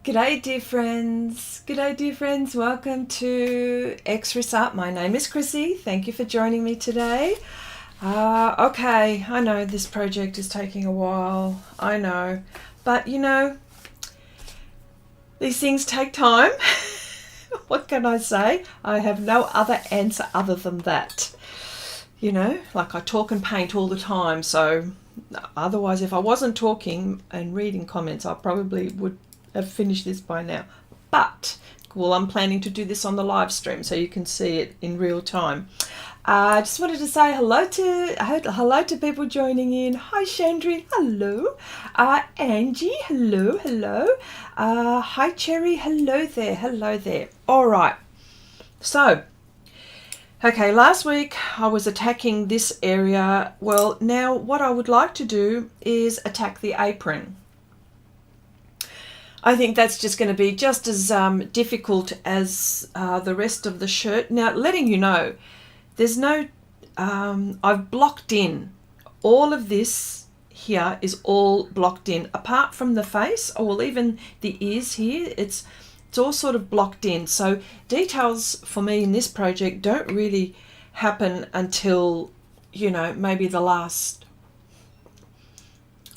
G'day dear friends, g'day dear friends, welcome to Xrissart. My name is Chrissy, thank you for joining me today. Okay, I know this project is taking a while, I know, but you know, these things take time. What can I say? I have no other answer other than that. You know, like I talk and paint all the time, so otherwise if I wasn't talking and reading comments, I probably would have finished this by now. But, well, I'm planning to do this on the live stream so you can see it in real time. I just wanted to say hello to people joining in. Hi Chandri, hello. Angie, hello. Hi Cherry, hello there. All right. So, okay, last week I was attacking this area. Well, now what I would like to do is attack the apron. I think that's just going to be just as difficult as the rest of the shirt. Now, letting you know, there's no, I've blocked in. All of this here is all blocked in. Apart from the face, or well, even the ears here, it's all sort of blocked in. So details for me in this project don't really happen until, you know, maybe the last,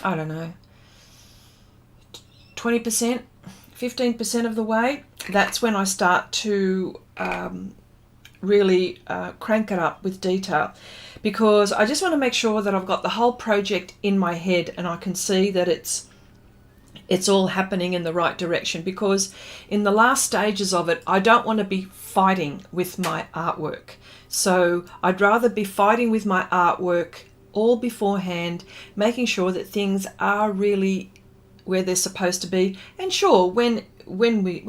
I don't know, 20%, 15% of the way. That's when I start to really crank it up with detail, because I just want to make sure that I've got the whole project in my head and I can see that it's all happening in the right direction, because in the last stages of it, I don't want to be fighting with my artwork. So I'd rather be fighting with my artwork all beforehand, making sure that things are really where they're supposed to be. And sure, when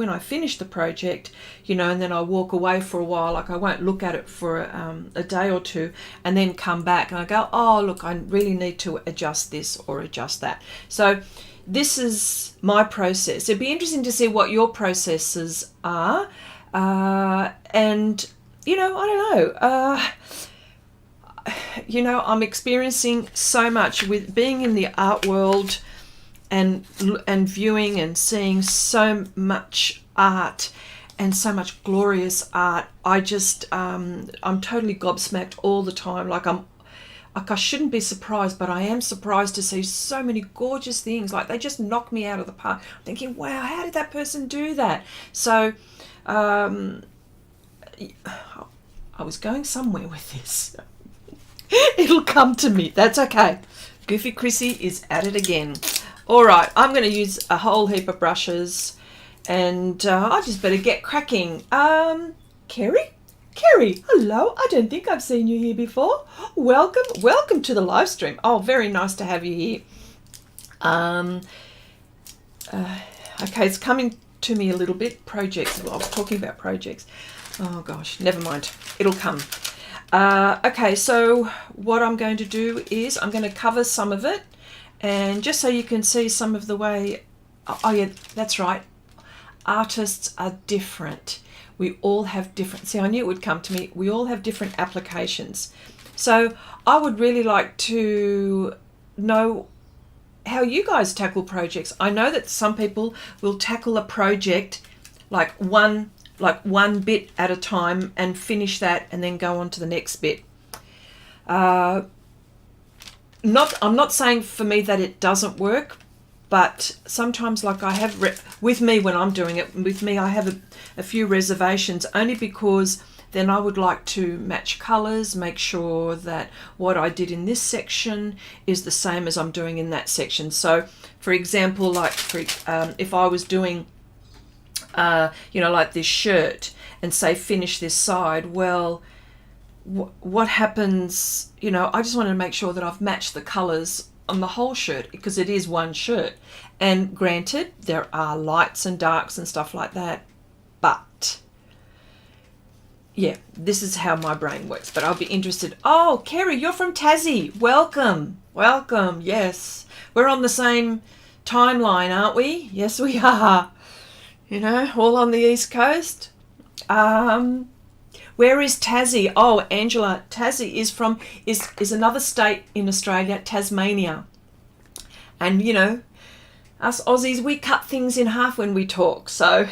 I finish the project, you know, and then I walk away for a while, like I won't look at it for a day or two and then come back and I go, oh look, I really need to adjust this or adjust that. So this is my process. It'd be interesting to see what your processes are. And you know, I don't know, you know, I'm experiencing so much with being in the art world and viewing and seeing so much art and so much glorious art. I just I'm totally gobsmacked all the time. Like I shouldn't be surprised, but I am surprised to see so many gorgeous things. Like they just knock me out of the park. I'm thinking, wow, how did that person do that? So I was going somewhere with this. It'll come to me. That's okay. Goofy Chrissy is at it again. All right, I'm going to use a whole heap of brushes, and I just better get cracking. Kerry, hello. I don't think I've seen you here before. Welcome to the live stream. Oh, very nice to have you here. Okay, it's coming to me a little bit. Projects. Well, I was talking about projects. Oh gosh, never mind. It'll come. Okay, so what I'm going to do is I'm going to cover some of it. And just so you can see some of the way, oh yeah, that's right. Artists are different. We all have different, see, I knew it would come to me. We all have different applications. So I would really like to know how you guys tackle projects. I know that some people will tackle a project like one bit at a time and finish that and then go on to the next bit. I'm not saying for me that it doesn't work, but sometimes, like I have with me when I'm doing it, with me I have a few reservations, only because then I would like to match colors, make sure that what I did in this section is the same as I'm doing in that section. So for example, like if I was doing you know, like this shirt and say finish this side, well, what happens, you know, I just want to make sure that I've matched the colors on the whole shirt, because it is one shirt. And granted, there are lights and darks and stuff like that, but yeah, this is how my brain works. But I'll be interested. Oh, Kerry, you're from Tassie. Welcome. Yes, we're on the same timeline, aren't we? Yes, we are. You know, all on the East Coast. Where is Tassie? Oh, Angela, Tassie is another state in Australia, Tasmania. And, you know, Us Aussies, we cut things in half when we talk, so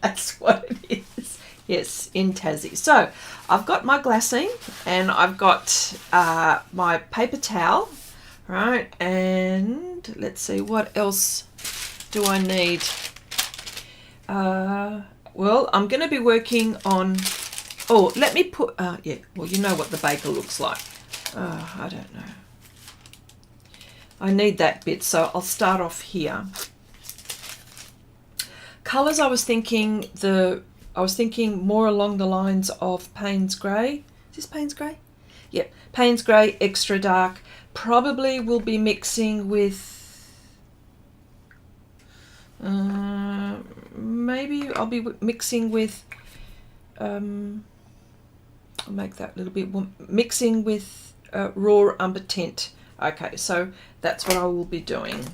that's what it is. Yes, in Tassie. So I've got my glassine and I've got my paper towel, right? And let's see, what else do I need? Well, I'm going to be working on, oh, let me put, yeah, well, you know what the baker looks like. I don't know. I need that bit, so I'll start off here. Colours, I was thinking more along the lines of Payne's Grey. Is this Payne's Grey? Yep, Payne's Grey, extra dark. Probably will be mixing with, maybe I'll be mixing with, I'll make that a little bit, mixing with raw umber tint. Okay, so that's what I will be doing.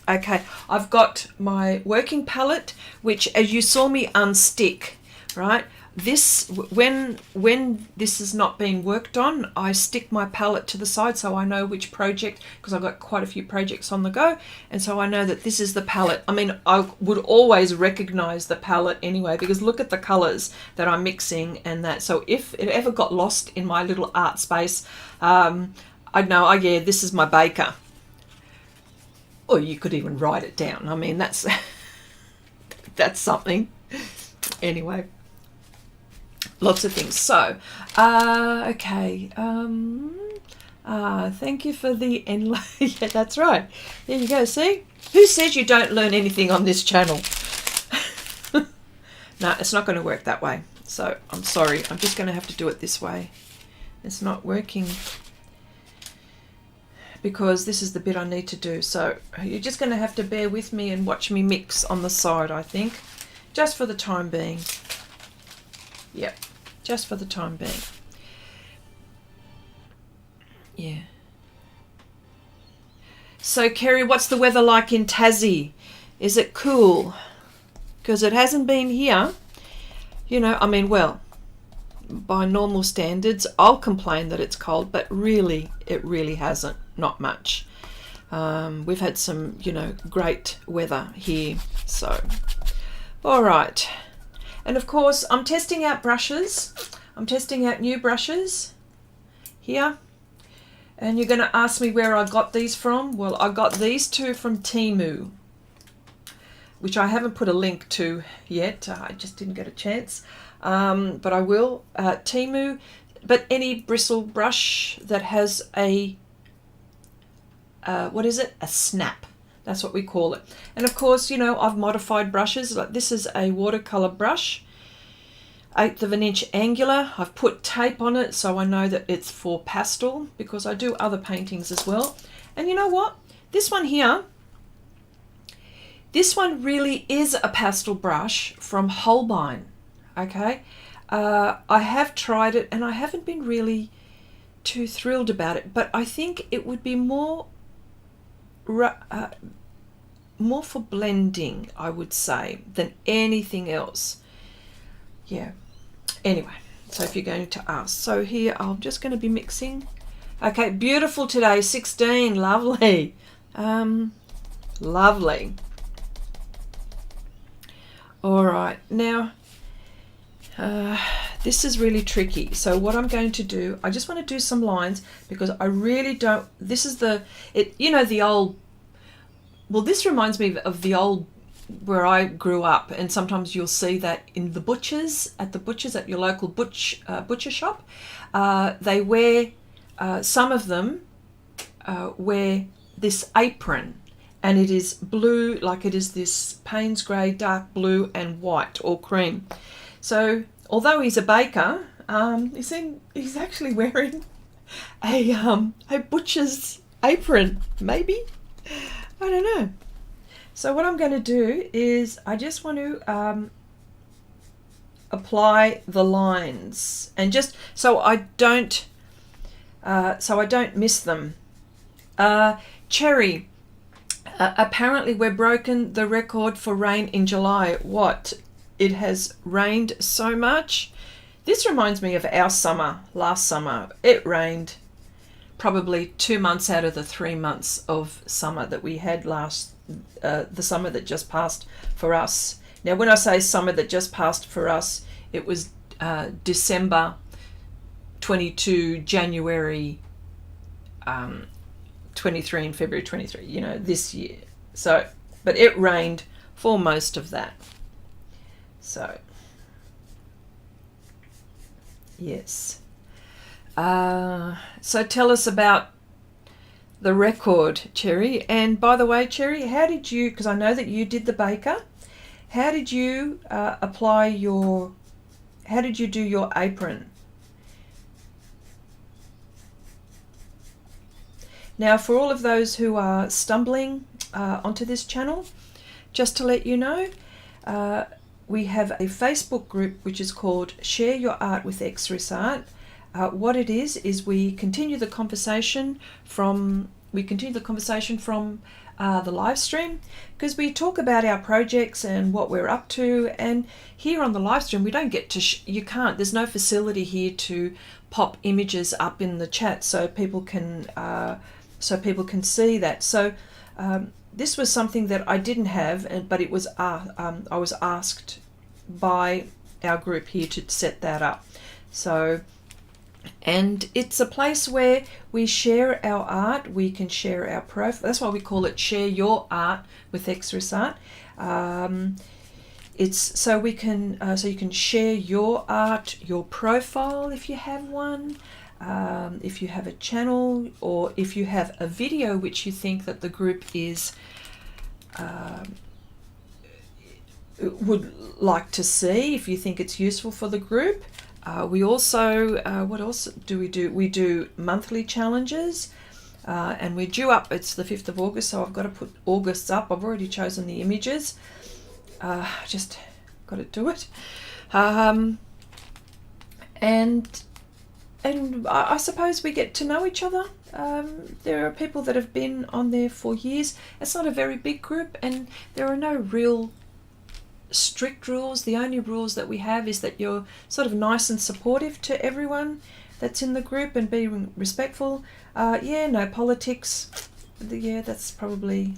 Okay, I've got my working palette, which, as you saw me unstick, right? This, when this is not being worked on, I stick my palette to the side so I know which project, because I've got quite a few projects on the go, and so I know that this is the palette. I mean, I would always recognize the palette anyway, because look at the colors that I'm mixing and that. So if it ever got lost in my little art space, I'd know, oh yeah, this is my baker. Or you could even write it down. I mean, that's that's something. Anyway, lots of things. So, okay. Thank you for the enlightenment. Yeah, that's right. There you go. See? Who says you don't learn anything on this channel? No, it's not going to work that way. So, I'm sorry. I'm just going to have to do it this way. It's not working, because this is the bit I need to do. So you're just going to have to bear with me and watch me mix on the side, I think, just for the time being. Yep, just for the time being. Yeah. So Kerry, what's the weather like in Tassie? Is it cool? Because it hasn't been here. You know, I mean, well, by normal standards, I'll complain that it's cold, but really, it really hasn't. Not much. We've had some, you know, great weather here. So, all right. And of course, I'm testing out brushes. I'm testing out new brushes here. And you're going to ask me where I got these from. Well, I got these two from Temu, which I haven't put a link to yet. I just didn't get a chance. But I will. Temu, but any bristle brush that has a what is it? A snap. That's what we call it. And of course, you know, I've modified brushes. Like this is a watercolor brush, 1/8 of an inch angular. I've put tape on it so I know that it's for pastel, because I do other paintings as well. And you know what? This one here, this one really is a pastel brush from Holbein. Okay. I have tried it and I haven't been really too thrilled about it, but I think it would be more for blending, I would say, than anything else. Yeah. Anyway, so if you're going to ask, so here I'm just going to be mixing. Okay, beautiful today, 16, lovely. Lovely. All right, now this is really tricky. So what I'm going to do, I just want to do some lines, because I really don't, this is the, you know, the old, well, this reminds me of the old, where I grew up, and sometimes you'll see that in the butchers, at your local butcher shop. They wear, some of them wear this apron, and it is blue, like it is this Payne's Grey, dark blue and white or cream. So although he's a baker, he's actually wearing a butcher's apron, maybe? I don't know. So what I'm going to do is I just want to apply the lines, and just so I don't miss them. Cherry, apparently we're broken the record for rain in July. What? It has rained so much. This reminds me of our summer, last summer. It rained probably 2 months out of the 3 months of summer that we had last the summer that just passed for us. Now, when I say summer that just passed for us, it was December 22, January 23 and February 23, you know, this year. So, but it rained for most of that. So, yes. So tell us about the record, Cherry. And by the way, Cherry, how did you, because I know that you did the baker, how did you how did you do your apron? Now, for all of those who are stumbling onto this channel, just to let you know, we have a Facebook group which is called Share Your Art with Xrissart. What it is we continue the conversation from the live stream, because we talk about our projects and what we're up to. And here on the live stream, we don't get to there's no facility here to pop images up in the chat so people can see that. So this was something that I didn't have, but it was I was asked by our group here to set that up. So, and it's a place where we share our art, we can share our profile. That's why we call it Share Your Art with Xrissart. It's so we can so you can share your art, your profile if you have one, if you have a channel, or if you have a video which you think that the group is would like to see, if you think it's useful for the group. We also, what else do? We do monthly challenges, and we're due up. It's the 5th of August, so I've got to put August's up. I've already chosen the images. Just got to do it. And I suppose we get to know each other. There are people that have been on there for years. It's not a very big group, and there are no real strict rules. The only rules that we have is that you're sort of nice and supportive to everyone that's in the group and be respectful. Yeah, no politics. Yeah, that's probably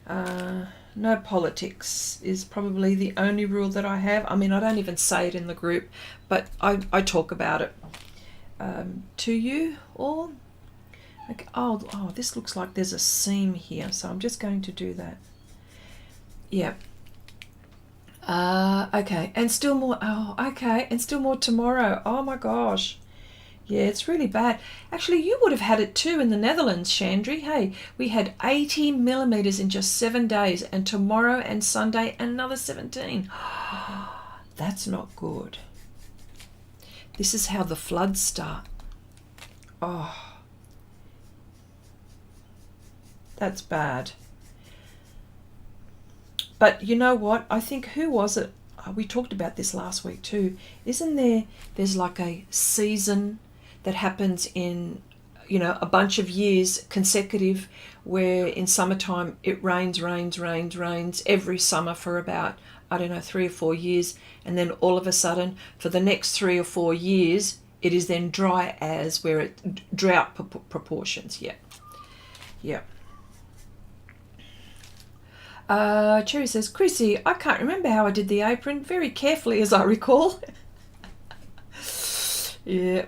no politics is probably the only rule that I have. I mean, I don't even say it in the group, but I talk about it to you all. Okay. Oh, this looks like there's a seam here, so I'm just going to do that. Yeah. Okay, and still more. Oh, okay, and still more tomorrow. Oh my gosh. Yeah, it's really bad. Actually, you would have had it too in the Netherlands, Chandri. Hey, we had 80 millimeters in just 7 days, and tomorrow and Sunday another 17. That's not good. This is how the floods start. Oh, that's bad. But you know what? I think, who was it? We talked about this last week too. Isn't there's like a season that happens in, you know, a bunch of years consecutive, where in summertime it rains every summer for about, I don't know, 3 or 4 years. And then all of a sudden, for the next 3 or 4 years, it is then dry as where it drought proportions. Yeah. Yeah. Cherry says, Chrissy, I can't remember how I did the apron very carefully as I recall. Yeah.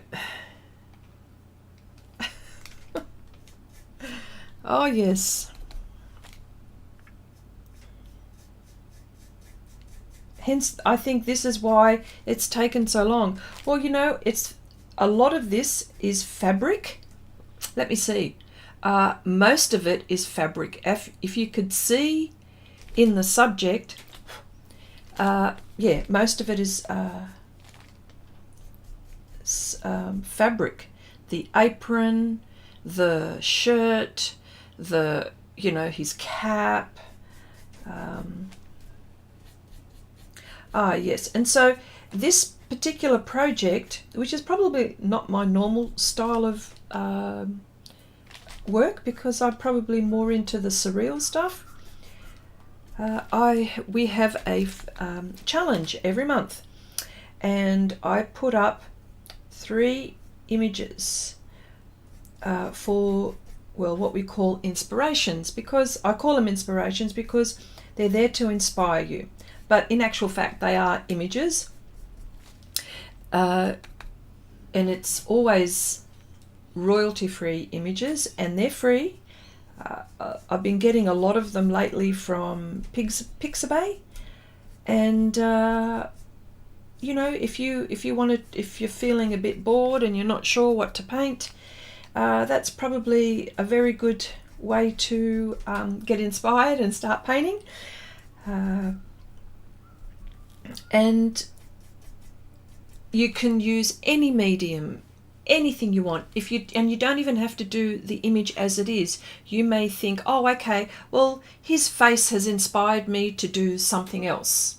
Oh, yes. Hence, I think this is why it's taken so long. Well, you know, it's a lot of this is fabric. Let me see. Most of it is fabric. If you could see in the subject, yeah, most of it is fabric. The apron, the shirt, the, you know, his cap. Yes, and so this particular project, which is probably not my normal style of work, because I'm probably more into the surreal stuff. We have a challenge every month, and I put up 3 images for well, what we call inspirations, because I call them inspirations because they're there to inspire you. But in actual fact, they are images. And it's always royalty-free images, and they're free. I've been getting a lot of them lately from Pixabay, and you know, if you're feeling a bit bored and you're not sure what to paint, that's probably a very good way to get inspired and start painting. And you can use any medium, anything you want. And you don't even have to do the image as it is. You may think, oh, okay, well, his face has inspired me to do something else,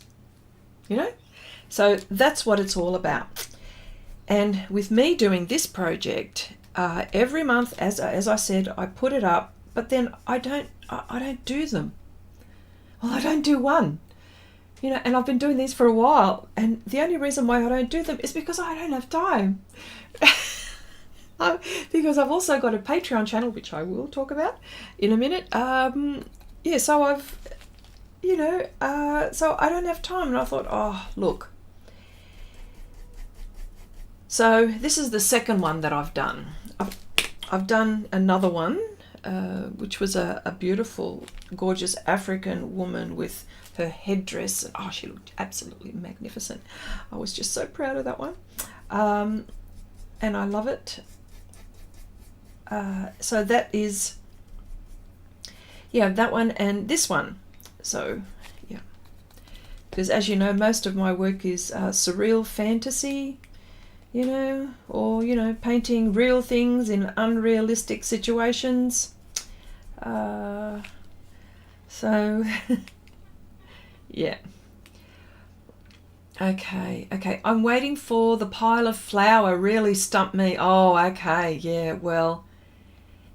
you know. So that's what it's all about. And with me doing this project, every month, as I said, I put it up, but then I don't do them. Well, I don't do one, you know. And I've been doing these for a while, and the only reason why I don't do them is because I don't have time. Because I've also got a Patreon channel, which I will talk about in a minute. Yeah, so I've, you know, so I don't have time, and I thought, oh, look. So this is the second one that I've done. I've done another one, which was a beautiful, gorgeous African woman with her headdress. Oh, she looked absolutely magnificent. I was just so proud of that one. And I love it. So that is, yeah, that one and this one. So, yeah. Because as you know, most of my work is surreal fantasy, you know, or, you know, painting real things in unrealistic situations. So, yeah. Okay. I'm waiting for the pile of flour. Really stumped me. Oh, okay. Yeah, well,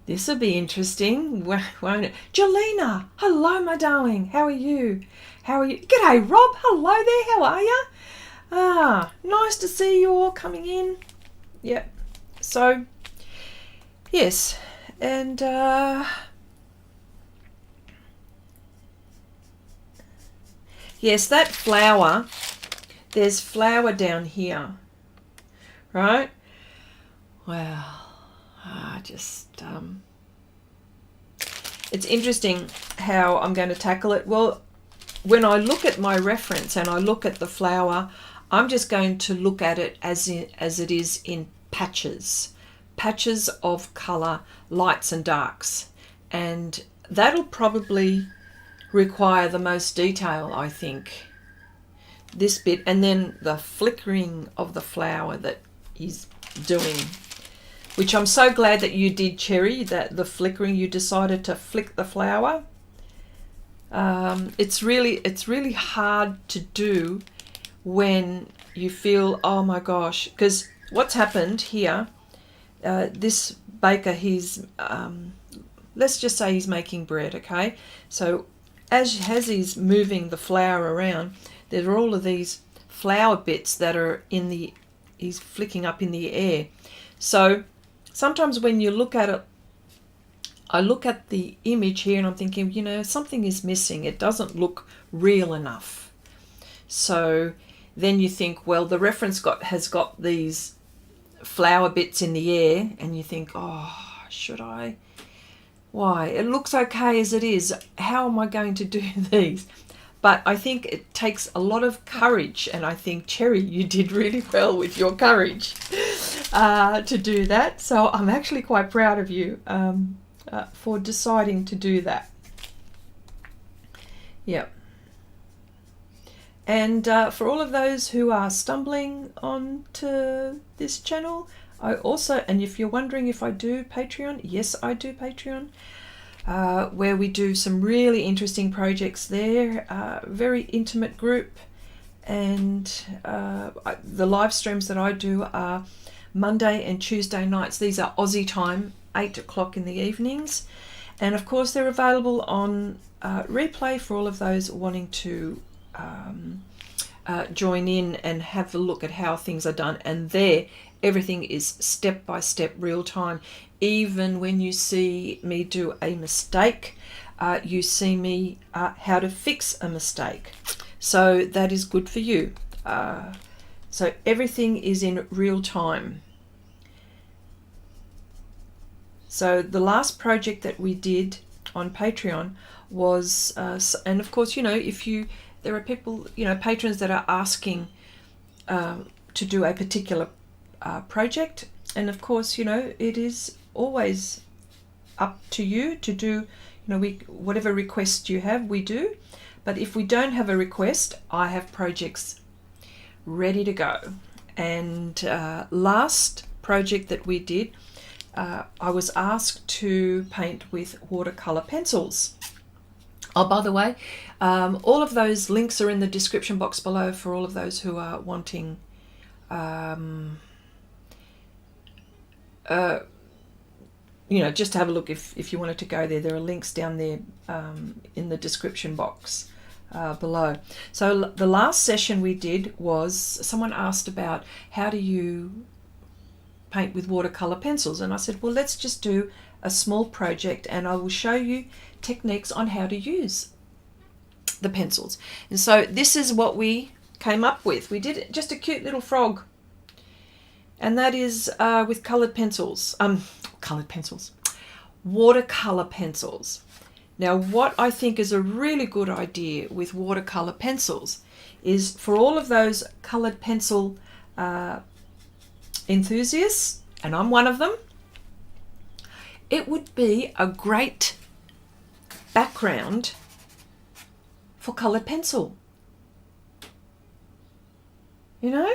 this will be interesting, won't it? Jolena, hello, my darling. How are you? G'day, Rob. Hello there. How are you? Nice to see you all coming in. Yep. So, yes. And, yes, that flour, there's flour down here, right? Well, it's interesting how I'm going to tackle it. Well, when I look at my reference and I look at the flour, I'm just going to look at it as it is in patches of colour, lights and darks, and that'll probably require the most detail, I think, this bit, and then the flickering of the flower that he's doing, which I'm so glad that you did, Cherry, that the flickering, you decided to flick the flower. It's really hard to do when you feel, oh my gosh, because what's happened here, this baker, he's let's just say he's making bread, okay? So as he's moving the flour around, there are all of these flour bits that are he's flicking up in the air. So sometimes when you look at it, I look at the image here and I'm thinking, you know, something is missing. It doesn't look real enough. So then you think, well, the reference has got these flower bits in the air, and you think, oh, should I? Why? It looks okay as it is. How am I going to do these? But I think it takes a lot of courage, and I think, Cherry, you did really well with your courage to do that. So I'm actually quite proud of you for deciding to do that. Yep. And for all of those who are stumbling onto this channel, I also, and if you're wondering if I do Patreon, yes, I do Patreon, where we do some really interesting projects there, very intimate group, and the live streams that I do are Monday and Tuesday nights. These are Aussie time, 8 o'clock in the evenings, and of course they're available on replay for all of those wanting to join in and have a look at how things are done. And there, Everything is step by step, real time. Even when you see me do a mistake, you see me how to fix a mistake. So that is good for you. So everything is in real time. So the last project that we did on Patreon was, and of course, you know, there are people, you know, patrons that are asking to do a particular project, and of course, you know, it is always up to you to do, you know, whatever request you have, we do. But if we don't have a request, I have projects ready to go. And last project that we did, I was asked to paint with watercolor pencils. Oh, by the way, all of those links are in the description box below for all of those who are wanting you know, just to have a look if you wanted to go there. There are links down there in the description box below. So the last session we did was, someone asked about how do you paint with watercolor pencils, and I said, well, let's just do a small project and I will show you techniques on how to use the pencils. And so this is what we came up with. We did just a cute little frog, and that is with watercolor pencils. Now, what I think is a really good idea with watercolor pencils is for all of those colored pencil enthusiasts, and I'm one of them, it would be a great background for colored pencil. You know?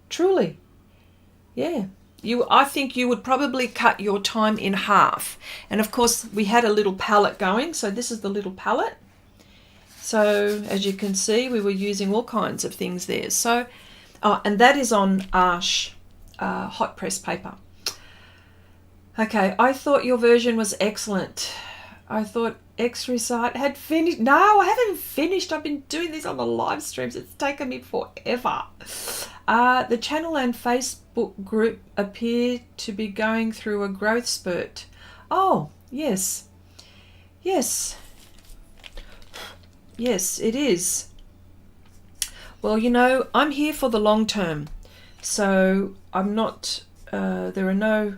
Truly. Yeah. I think you would probably cut your time in half. And of course, we had a little palette going, so this is the little palette. So as you can see, we were using all kinds of things there. So, and that is on Arche hot press paper. Okay, I thought your version was excellent. I thought Xrissart had finished. No, I haven't finished. I've been doing this on the live streams. It's taken me forever. The channel and Facebook group appear to be going through a growth spurt. Oh, yes. Yes. Yes, it is. Well, you know, I'm here for the long term. So I'm not, there are no,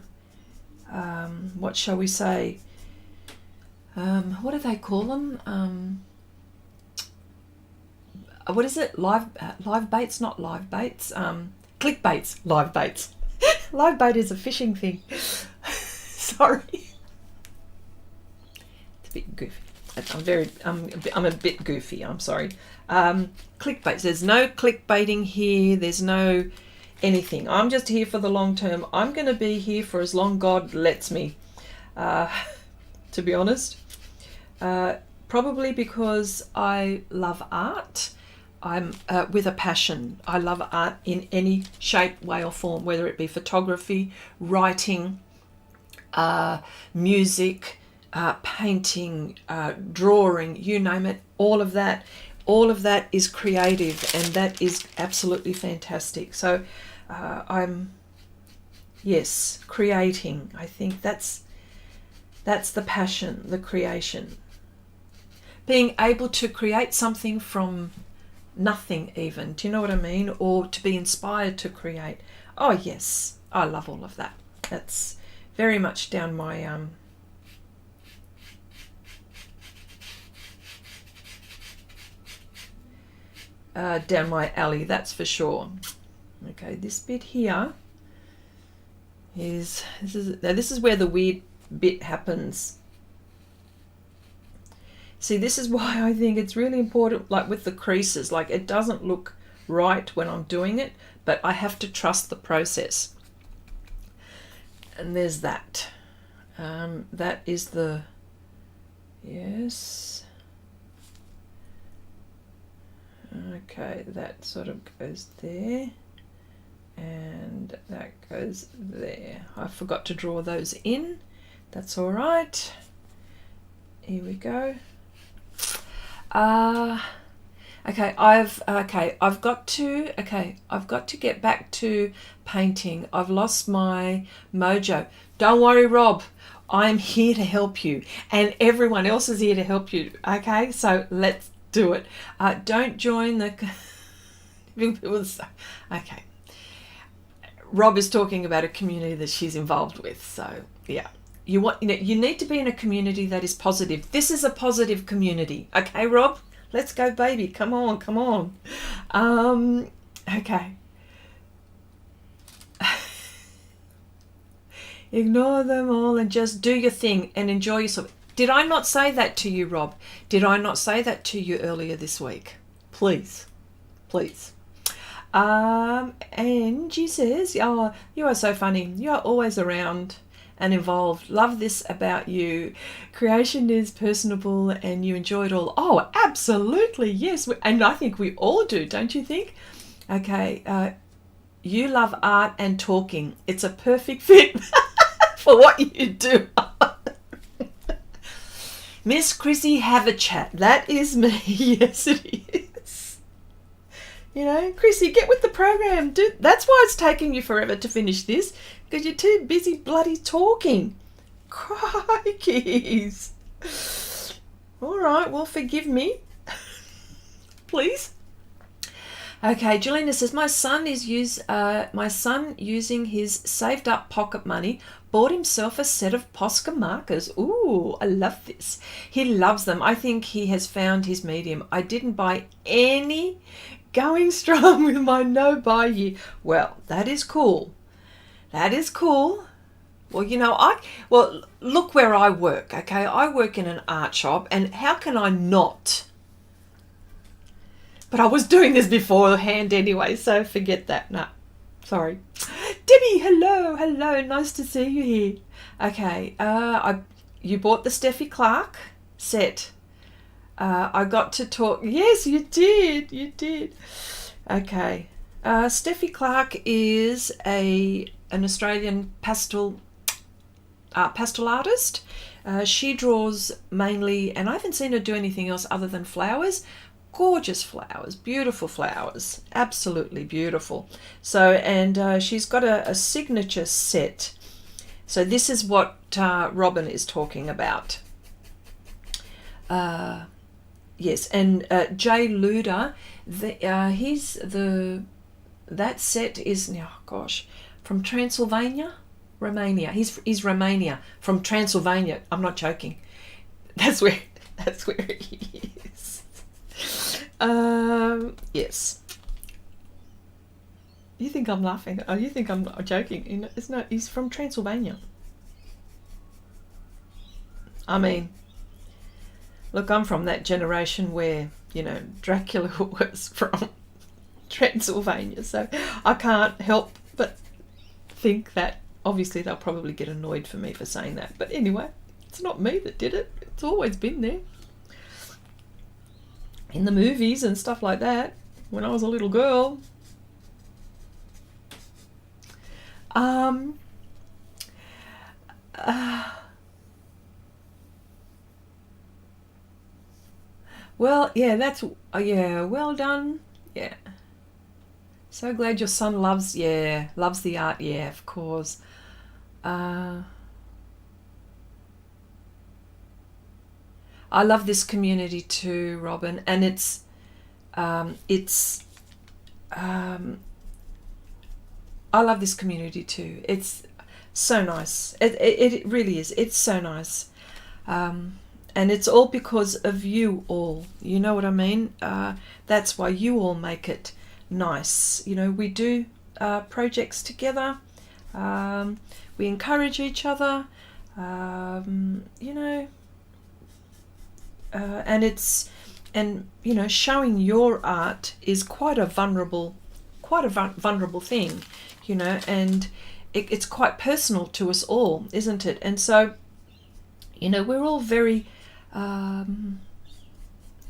what shall we say, what do they call them? What is it? Live baits, not live baits. Clickbaits, live baits. Live bait is a fishing thing. Sorry. It's a bit goofy. I'm a bit goofy. I'm sorry. Clickbaits. There's no clickbaiting here. There's no anything. I'm just here for the long term. I'm going to be here for as long God lets me. To be honest. Probably because I love art. I'm with a passion. I love art in any shape, way or form, whether it be photography, writing, music, painting, drawing, you name it, all of that is creative, and that is absolutely fantastic. So I'm, yes, creating. I think that's the passion, the creation. Being able to create something from nothing even, do you know what I mean? Or to be inspired to create. Oh yes, I love all of that. That's very much down my down my alley, that's for sure. Okay, this bit here is, this is where the weird bit happens. See, this is why I think it's really important, like with the creases, like it doesn't look right when I'm doing it, but I have to trust the process. And there's that. That is the, yes. Okay, that sort of goes there. And that goes there. I forgot to draw those in. That's all right. Here we go. Okay, I've got to get back to painting. I've lost my mojo. Don't worry, Rob. I'm here to help you, and everyone else is here to help you. Okay, so let's do it. Don't join the. Okay. Rob is talking about a community that she's involved with. So yeah, you need to be in a community that is positive. This is a positive community. Okay, Rob. Let's go, baby. Come on, come on. Okay. Ignore them all and just do your thing and enjoy yourself. Did I not say that to you, Rob? Did I not say that to you earlier this week? Please. Please. And she says, oh, you are so funny. You are always around and involved. Love this about you. Creation is personable and you enjoy it all. Oh, absolutely, yes. And I think we all do, don't you think? Okay, you love art and talking. It's a perfect fit for what you do. Miss Chrissy, have a chat. That is me. Yes, it is. You know, Chrissy, get with the program. That's why it's taking you forever to finish this, because you're too busy bloody talking. Crikeys. All right, well, forgive me. Please. Okay, Jelena says, my son using his saved up pocket money bought himself a set of Posca markers. Ooh, I love this. He loves them. I think he has found his medium. I didn't buy any. Going strong with my no buy year. Well, that is cool. That is cool. Well, you know, look where I work, okay? I work in an art shop, and how can I not? But I was doing this beforehand anyway, so forget that. No, sorry. Debbie, hello, hello. Nice to see you here. Okay, you bought the Steffi Clark set. I got to talk. Yes, you did. You did. Okay. Steffi Clark is an Australian pastel artist. She draws mainly, and I haven't seen her do anything else other than flowers. Gorgeous flowers, beautiful flowers, absolutely beautiful. So, and she's got a signature set. So this is what Robin is talking about. Yes, and Jay Luda, that set is, oh gosh, from Transylvania, Romania. He's Romania, from Transylvania. I'm not joking. That's where he is. Yes. You think I'm laughing? Oh, you think I'm joking? It's not. He's from Transylvania. I mean, look, I'm from that generation where, you know, Dracula was from Transylvania, so I can't help but think that obviously they'll probably get annoyed for me for saying that. But anyway, it's not me that did it. It's always been there. In the movies and stuff like that, when I was a little girl. Well, yeah, yeah, well done. Yeah. So glad your son loves the art. Yeah, of course. I love this community too, Robin, and I love this community too. It's so nice. It really is. It's so nice. And it's all because of you all. You know what I mean? That's why you all make it nice. You know, we do projects together. We encourage each other. You know, and you know, showing your art is quite a vulnerable thing. You know, and it's quite personal to us all, isn't it? And so, you know, we're all very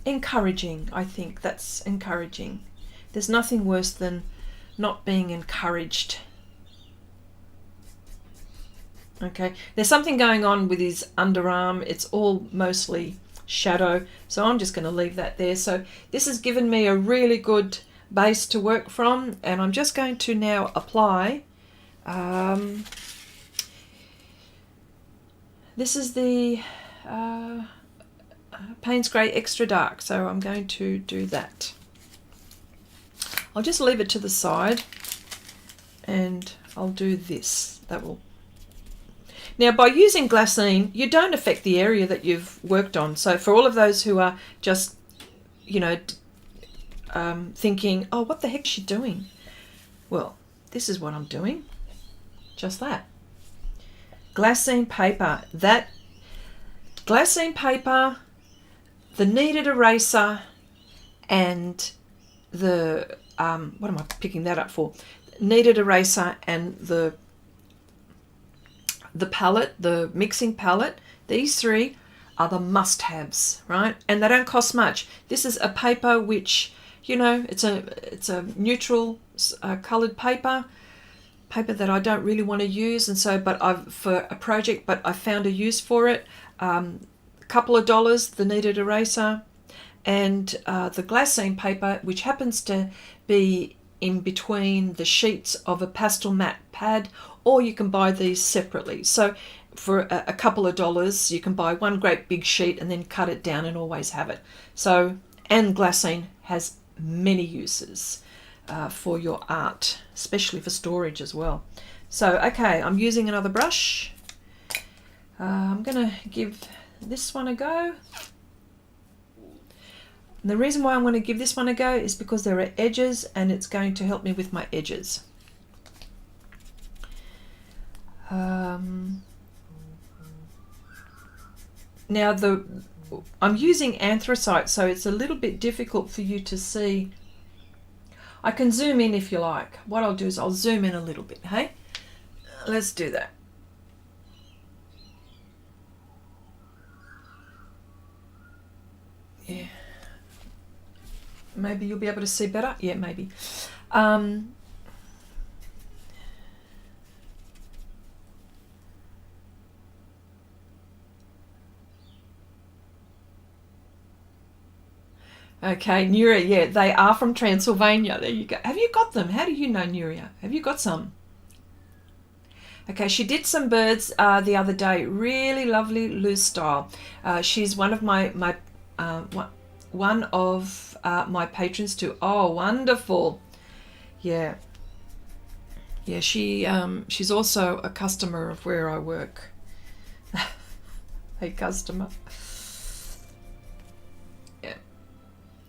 encouraging. I think that's encouraging. There's nothing worse than not being encouraged. Okay, there's something going on with his underarm. It's all mostly shadow. So I'm just going to leave that there. So this has given me a really good base to work from, and I'm just going to now apply. This is the Payne's Grey Extra Dark, so I'm going to do that. I'll just leave it to the side and I'll do this. That will. Now, by using glassine, you don't affect the area that you've worked on. So for all of those who are just, you know, thinking, oh, what the heck is she doing? Well, this is what I'm doing. Just that. Glassine paper. That glassine paper, the kneaded eraser, and the, what am I picking that up for? Kneaded eraser and the palette, the mixing palette. These three are the must-haves, right? And they don't cost much. This is a paper which, you know, it's a neutral coloured paper that I don't really want to use, and so, but for a project, but I found a use for it. A couple of dollars, the kneaded eraser, and the glassine paper, which happens to be in between the sheets of a Pastelmat pad, or you can buy these separately. So for a couple of dollars, you can buy one great big sheet and then cut it down and always have it. So, and glassine has many uses for your art, especially for storage as well. So, okay, I'm using another brush. I'm going to give this one a go. And the reason why I'm going to give this one a go is because there are edges, and it's going to help me with my edges. Now I'm using anthracite, so it's a little bit difficult for you to see. I can zoom in if you like. What I'll do is I'll zoom in a little bit, hey? Let's do that. Yeah. Maybe you'll be able to see better. Yeah, maybe. Okay, Nuria, yeah, they are from Transylvania. There you go. Have you got them? How do you know, Nuria? Have you got some? Okay, she did some birds the other day. Really lovely loose style. She's one of my patrons too. Oh, wonderful. Yeah. Yeah, she's also a customer of where I work. A customer. Yeah.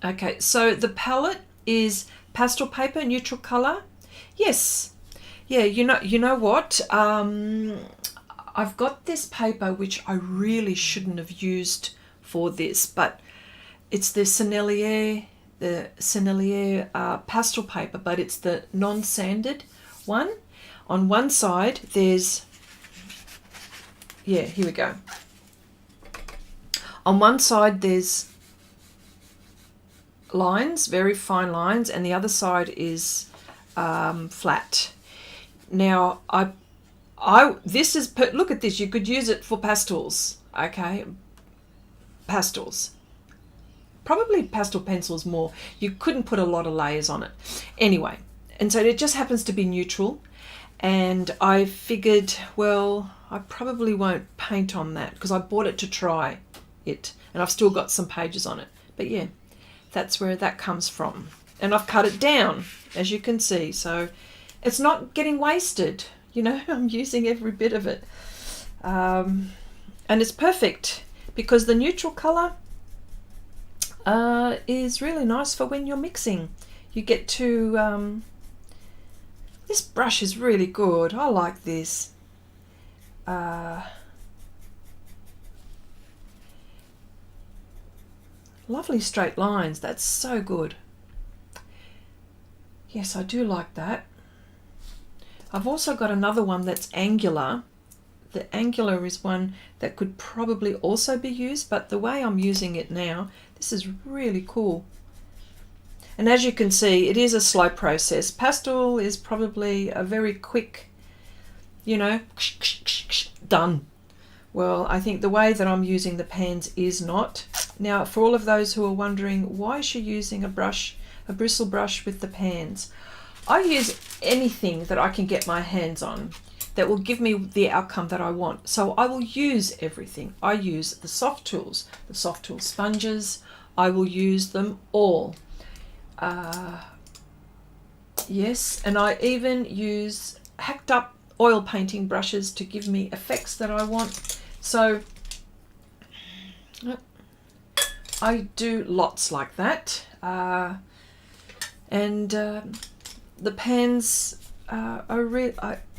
Okay, so the palette is pastel paper, neutral color. Yes. Yeah, you know what? I've got this paper which I really shouldn't have used for this, but it's the Sennelier pastel paper, but it's the non-sanded one. On one side there's, yeah, here we go. On one side there's lines, very fine lines, and the other side is flat. Now this is, look at this, you could use it for pastels, okay? Pastels. Probably pastel pencils more. You couldn't put a lot of layers on it. Anyway, and so it just happens to be neutral, and I figured, well, I probably won't paint on that because I bought it to try it, and I've still got some pages on it. But yeah, that's where that comes from. And I've cut it down, as you can see, so it's not getting wasted. You know, I'm using every bit of it. And it's perfect because the neutral color is really nice for when you're mixing. You get to, this brush is really good. I like this. Lovely straight lines. That's so good. Yes, I do like that. I've also got another one that's angular. The angular is one that could probably also be used, but the way I'm using it now, this is really cool. And as you can see, it is a slow process. Pastel is probably a very quick, you know, done. Well, I think the way that I'm using the pans is not. Now, for all of those who are wondering, why is she using a brush, a bristle brush with the pans? I use anything that I can get my hands on that will give me the outcome that I want. So I will use everything. I use the soft tools sponges. I will use them all. Yes, and I even use hacked up oil painting brushes to give me effects that I want. So I do lots like that. And the pans are real.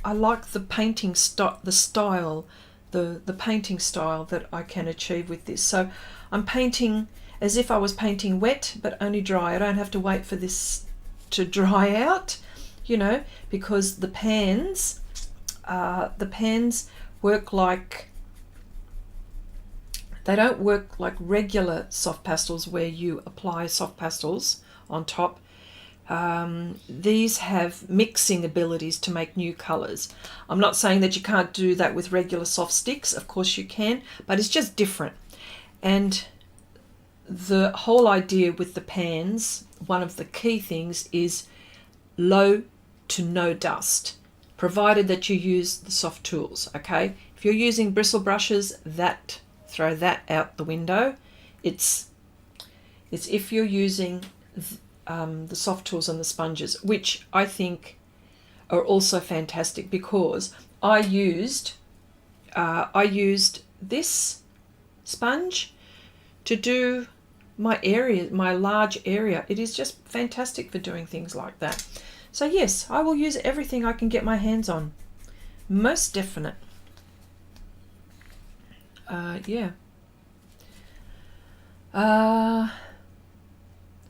I like the painting style, the painting style that I can achieve with this. So I'm painting as if I was painting wet, but only dry. I don't have to wait for this to dry out, you know, because the pans work like, they don't work like regular soft pastels where you apply soft pastels on top. These have mixing abilities to make new colors. I'm not saying that you can't do that with regular soft sticks. Of course you can, but it's just different. And the whole idea with the pans, one of the key things is low to no dust, provided that you use the soft tools. Okay, if you're using bristle brushes, throw that out the window. It's if you're using the soft tools and the sponges, which I think are also fantastic, because I used this sponge to do my area, my large area. It is just fantastic for doing things like that. So yes, I will use everything I can get my hands on. Most definite. Yeah.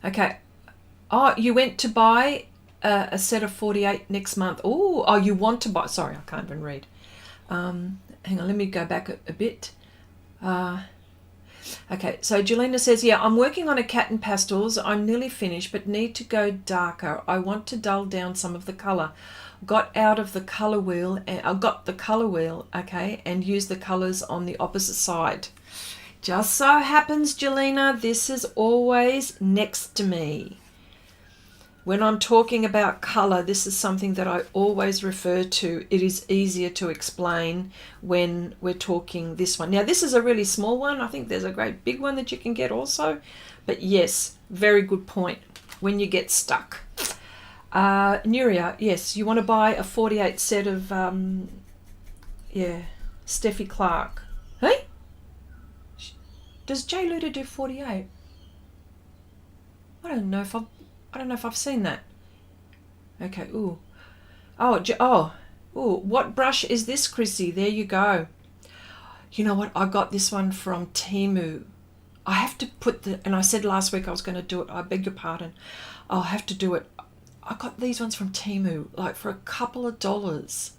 Okay. Oh, you went to buy a set of 48 next month. Oh, you want to buy. Sorry, I can't even read. Hang on, let me go back a bit. Okay, so Jelena says, yeah, I'm working on a cat and pastels. I'm nearly finished, but need to go darker. I want to dull down some of the colour. Got out of the colour wheel, and I got the colour wheel, okay, and used the colours on the opposite side. Just so happens, Jelena, this is always next to me. When I'm talking about colour, this is something that I always refer to. It is easier to explain when we're talking this one. Now, this is a really small one. I think there's a great big one that you can get also. But yes, very good point when you get stuck. Nuria, yes, you want to buy a 48 set of, Steffi Clark. Hey? Does J. Luda do 48? I don't know if I've seen that. Okay, ooh. What brush is this, Chrissy? There you go. You know what? I got this one from Temu. I have to put and I said last week I was going to do it. I beg your pardon. I'll have to do it. I got these ones from Temu, like for a couple of dollars.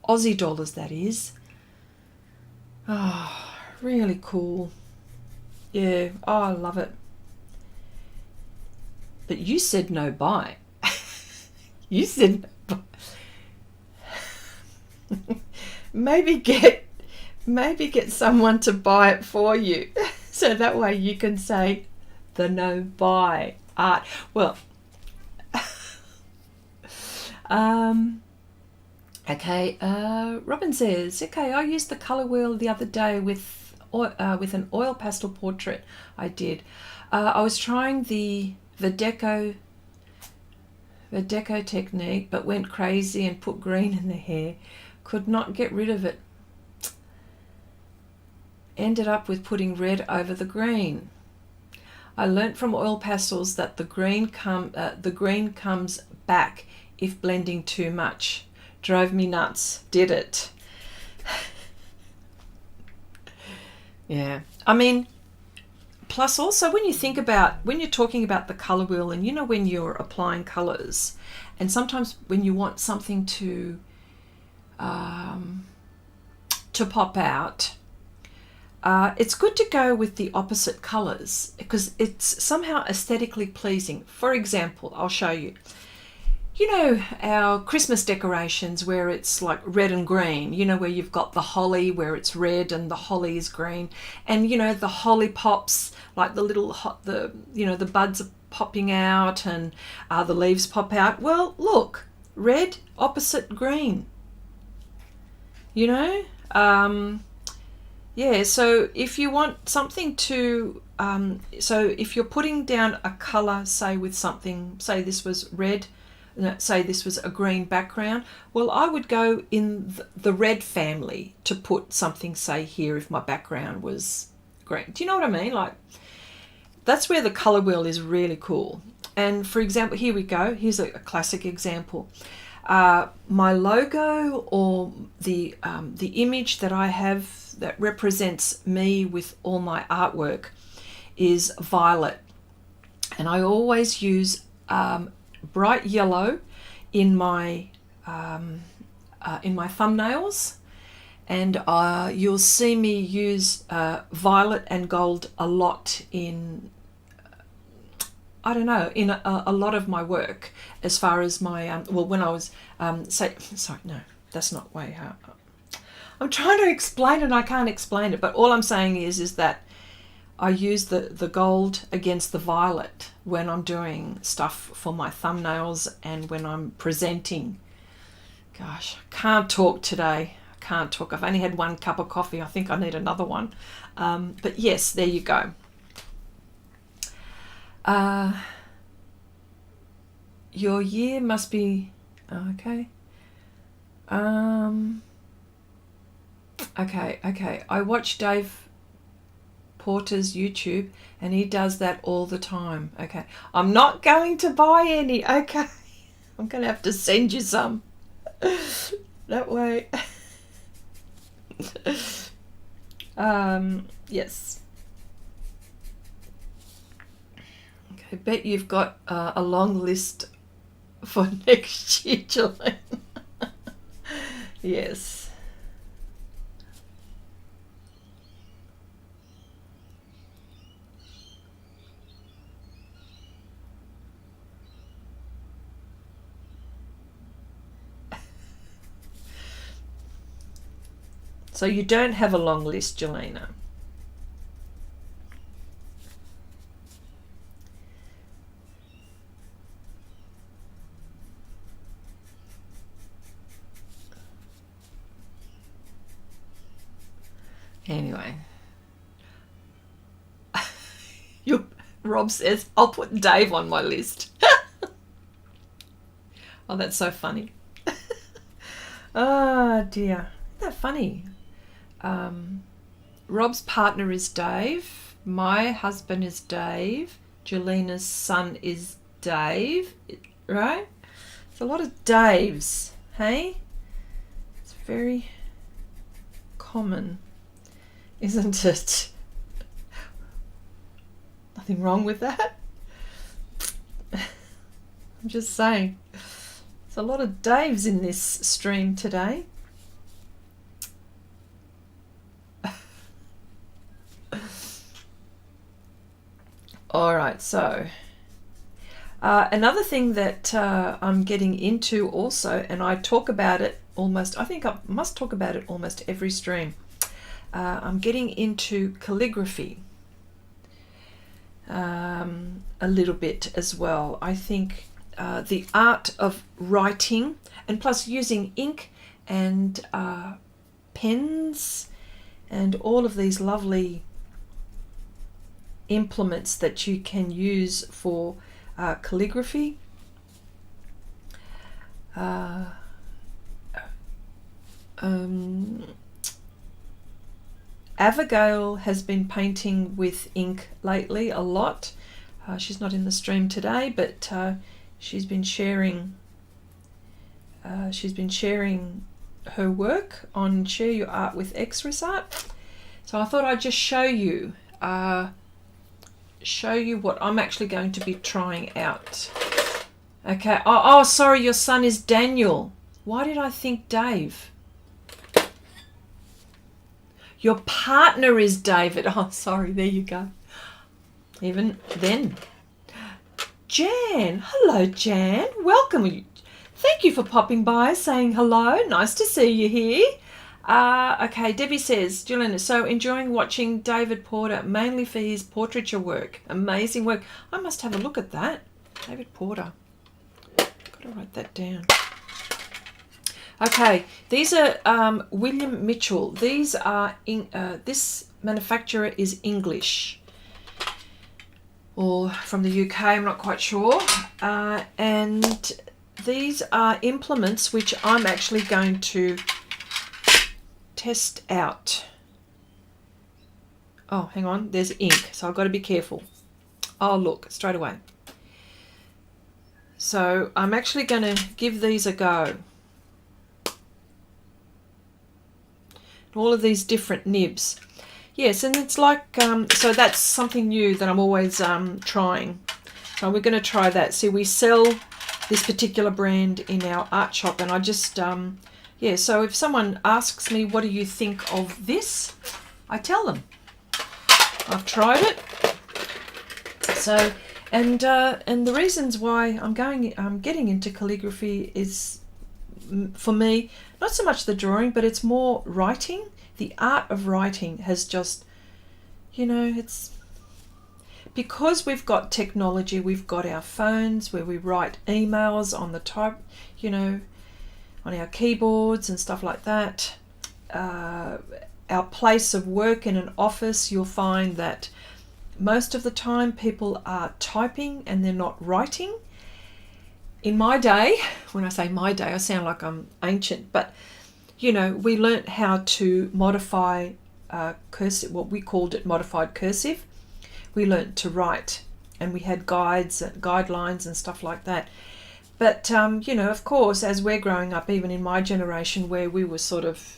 Aussie dollars, that is. Oh, really cool. Yeah, I love it. But you said no buy. You said no buy. maybe get someone to buy it for you, so that way you can say the no buy art. Well, okay. Robin says, okay, I used the colour wheel the other day with an oil pastel portrait. I did. I was trying the deco technique, but went crazy and put green in the hair. Could not get rid of it. Ended up with putting red over the green. I learnt from oil pastels that the green comes back if blending too much. Drove me nuts. Did it? Yeah. I mean, plus also when you're talking about the colour wheel, and you know when you're applying colours, and sometimes when you want something to pop out, it's good to go with the opposite colours because it's somehow aesthetically pleasing. For example, I'll show you. you know, our Christmas decorations where it's like red and green, you know, where you've got the holly where it's red and the holly is green, and you know, the holly pops, like the little the buds are popping out, and the leaves pop out. Well, look, red opposite green, you know. Yeah, so if you want something to so if you're putting down a color, say with something, say this was red, say this was a green background, well, I would go in the red family to put something, say here, if my background was green. Do you know what I mean? Like, that's where the color wheel is really cool. And for example, here we go. Here's a classic example. My logo, or the image that I have that represents me with all my artwork, is violet. And I always use bright yellow in my thumbnails, and you'll see me use violet and gold a lot in I don't know, in a lot of my work, as far as my well, when I was sorry, no, that's not way how I'm trying to explain it and I can't explain it, but all I'm saying is that I use the gold against the violet when I'm doing stuff for my thumbnails and when I'm presenting. Gosh, I can't talk today. I can't talk. I've only had one cup of coffee. I think I need another one. But yes, there you go. Your year must be okay. Okay. I watch Dave Porter's YouTube and he does that all the time. Okay, I'm not going to buy any. Okay, I'm gonna have to send you some that way. Yes. Okay, bet you've got a long list for next year, Jolene. Yes. So you don't have a long list, Jelena. Anyway. Rob says, I'll put Dave on my list. Oh, that's so funny. Oh, dear. Isn't that funny? Rob's partner is Dave. My husband is Dave. Jelena's son is Dave. Right? It's a lot of Daves, hey? It's very common, isn't it? Nothing wrong with that. I'm just saying. There's a lot of Daves in this stream today. All right, so another thing that I'm getting into also, and I talk about it almost, I think I must talk about it almost every stream. I'm getting into calligraphy a little bit as well. I think the art of writing, and plus using ink and pens and all of these lovely implements that you can use for calligraphy. Abigail has been painting with ink lately a lot. She's not in the stream today, but she's been sharing her work on Share Your Art with Xrissart. So I thought I'd just show you what I'm actually going to be trying out. Okay. Oh, sorry, your son is Daniel. Why did I think Dave? Your partner is David. Oh, sorry, there you go. Even then. Jan. Hello, Jan. Welcome. Thank you for popping by, saying hello. Nice to see you here. Okay, Debbie says, Julian is so enjoying watching David Porter, mainly for his portraiture work. Amazing work. I must have a look at that. David Porter. Got to write that down. Okay, these are William Mitchell. These are this manufacturer is English or from the UK. I'm not quite sure. And these are implements which I'm actually going to test out. Oh, hang on, there's ink, so I've got to be careful. Oh, look, straight away. So I'm actually going to give these a go. All of these different nibs. Yes, and it's like, so that's something new that I'm always trying. So we're going to try that. See, we sell this particular brand in our art shop, and I just, yeah, so if someone asks me, what do you think of this? I tell them. I've tried it. So, and the reasons why I'm getting into calligraphy is, for me, not so much the drawing, but it's more writing. The art of writing has just, you know, it's because we've got technology, we've got our phones where we write emails on the type, you know, on our keyboards and stuff like that. Our place of work in an office, you'll find that most of the time people are typing and they're not writing. In my day, when I say my day, I sound like I'm ancient, but you know, we learnt how to modify cursive, what we called it modified cursive. We learnt to write, and we had guidelines and stuff like that. But you know, of course, as we're growing up, even in my generation, where we were sort of,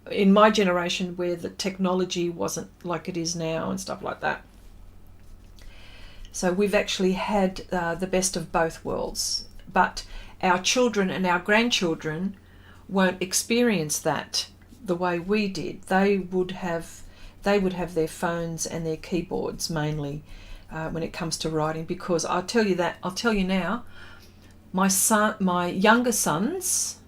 in my generation where the technology wasn't like it is now and stuff like that. So we've actually had the best of both worlds. But our children and our grandchildren won't experience that the way we did. They would have their phones and their keyboards mainly when it comes to writing, because I'll tell you now, my younger sons,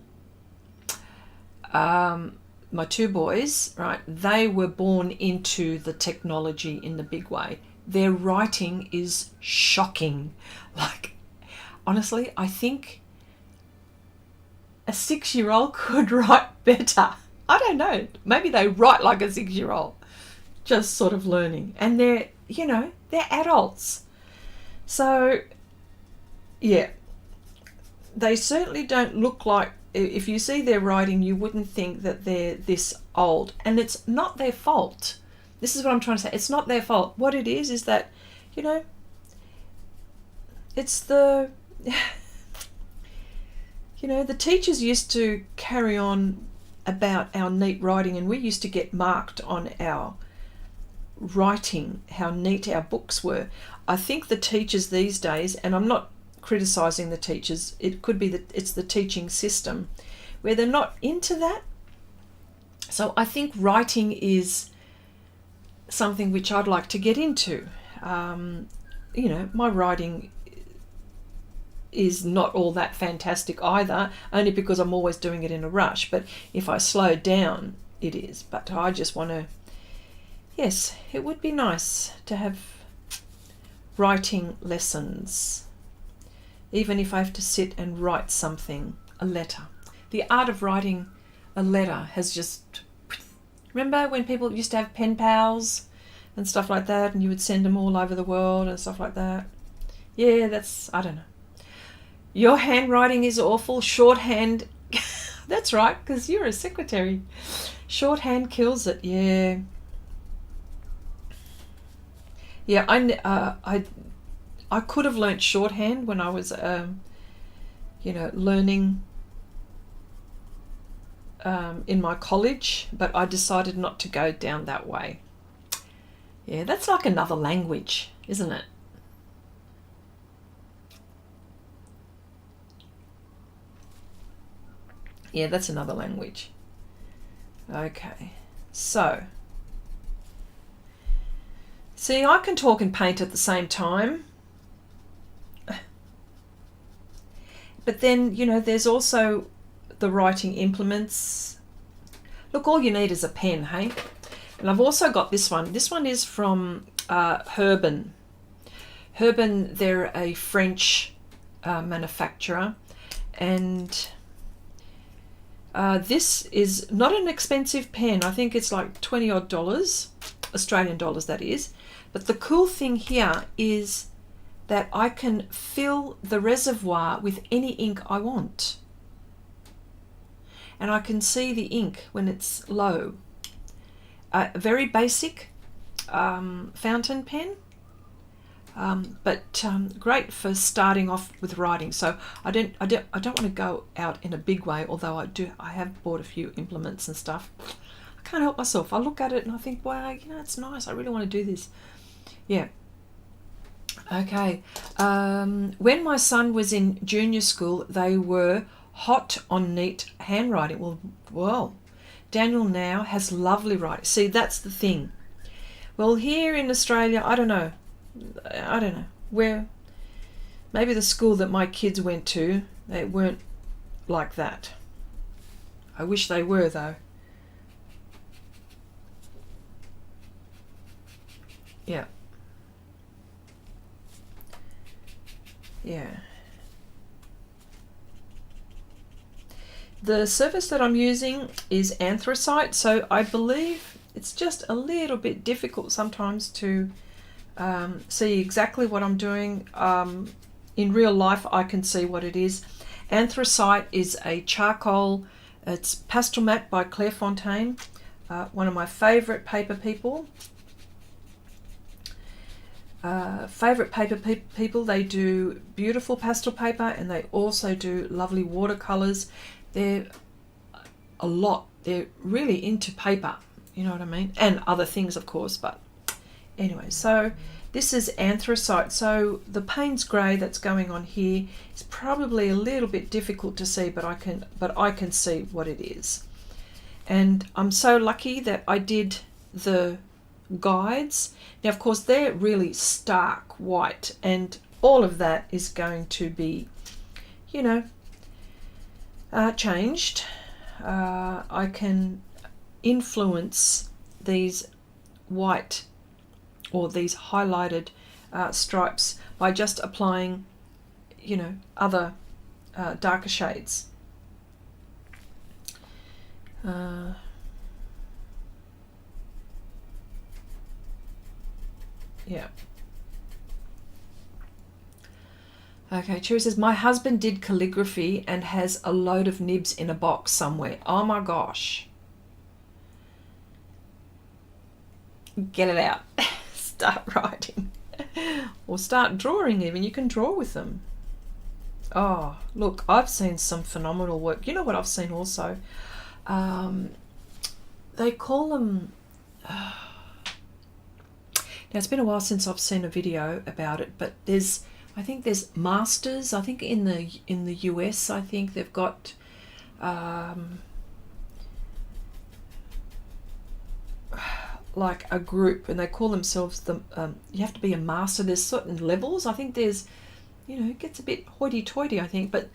my two boys, right, they were born into the technology in the big way. Their writing is shocking. Like, honestly, I think a 6-year-old could write better. I don't know. Maybe they write like a 6-year-old, just sort of learning. And they're, you know, they're adults. So, yeah, they certainly don't look like, if you see their writing, you wouldn't think that they're this old. And it's not their fault. This is what I'm trying to say. It's not their fault. What it is that, you know, it's the, you know, the teachers used to carry on about our neat writing, and we used to get marked on our writing, how neat our books were. I think the teachers these days, and I'm not criticizing the teachers, it could be that it's the teaching system where they're not into that. So I think writing is something which I'd like to get into. You know, my writing is not all that fantastic either, only because I'm always doing it in a rush. But if I slow down, it is. But I just want to, yes, it would be nice to have writing lessons, even if I have to sit and write something, a letter. The art of writing a letter has just, remember when people used to have pen pals and stuff like that, and you would send them all over the world and stuff like that? Yeah, that's, I don't know. Your handwriting is awful. Shorthand, that's right, because you're a secretary. Shorthand kills it, yeah. Yeah, I could have learnt shorthand when I was, you know, learning in my college, but I decided not to go down that way. Yeah, that's like another language, isn't it? Yeah, that's another language. Okay, so, see, I can talk and paint at the same time. But then, you know, there's also the writing implements. Look, all you need is a pen, hey? And I've also got this one. This one is from Herbin. Herbin, they're a French manufacturer, and this is not an expensive pen. I think it's like $20 odd, Australian dollars that is. But the cool thing here is that I can fill the reservoir with any ink I want. And I can see the ink when it's low. Very basic fountain pen, but great for starting off with writing. So I don't want to go out in a big way, although I have bought a few implements and stuff. I can't help myself. I look at it and I think, wow, you know, it's nice. I really want to do this. Yeah. Okay. When my son was in junior school, they were hot on neat handwriting. Well, Daniel now has lovely writing. See, that's the thing. Well, here in Australia, I don't know where. Maybe the school that my kids went to, they weren't like that. I wish they were, though. Yeah. Yeah. The surface that I'm using is anthracite, so I believe it's just a little bit difficult sometimes to see exactly what I'm doing. In real life, I can see what it is. Anthracite is a charcoal. It's Pastelmat by Clairefontaine, one of my favourite paper people. People, they do beautiful pastel paper, and they also do lovely watercolors. They're really into paper, you know what I mean, and other things, of course. But anyway, so this is anthracite. So the Payne's grey that's going on here is probably a little bit difficult to see, but I can see what it is. And I'm so lucky that I did the guides. Now, of course, they're really stark white, and all of that is going to be, you know, changed. I can influence these white or these highlighted stripes by just applying, you know, other darker shades. Yeah. Okay, Cherry says, my husband did calligraphy and has a load of nibs in a box somewhere. Oh my gosh. Get it out. Start writing. Or start drawing even. You can draw with them. Oh, look, I've seen some phenomenal work. You know what I've seen also? They call them... Now, it's been a while since I've seen a video about it, but I think there's masters. I think in the US, I think they've got like a group, and they call themselves the. You have to be a master. There's certain levels. I think there's, you know, it gets a bit hoity-toity, I think, but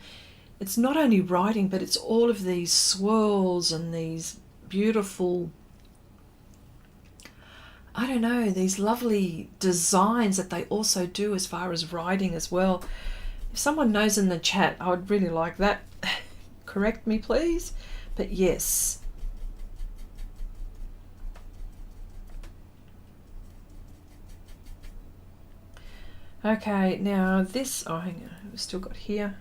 it's not only writing, but it's all of these swirls and these beautiful, I don't know, these lovely designs that they also do as far as writing as well. If someone knows in the chat, I would really like that. Correct me, please. But yes. Okay, now this, oh, hang on, we've still got here.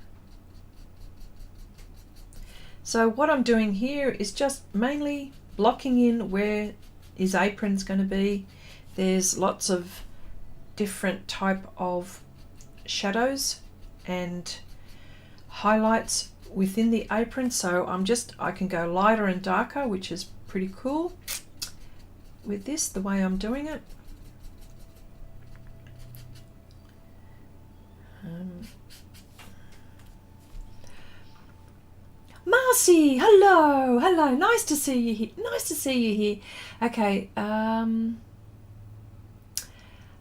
So what I'm doing here is just mainly blocking in where his apron's going to be. There's lots of different type of shadows and highlights within the apron, so I can go lighter and darker, which is pretty cool with this, the way I'm doing it. Marcy, hello, nice to see you here. Okay,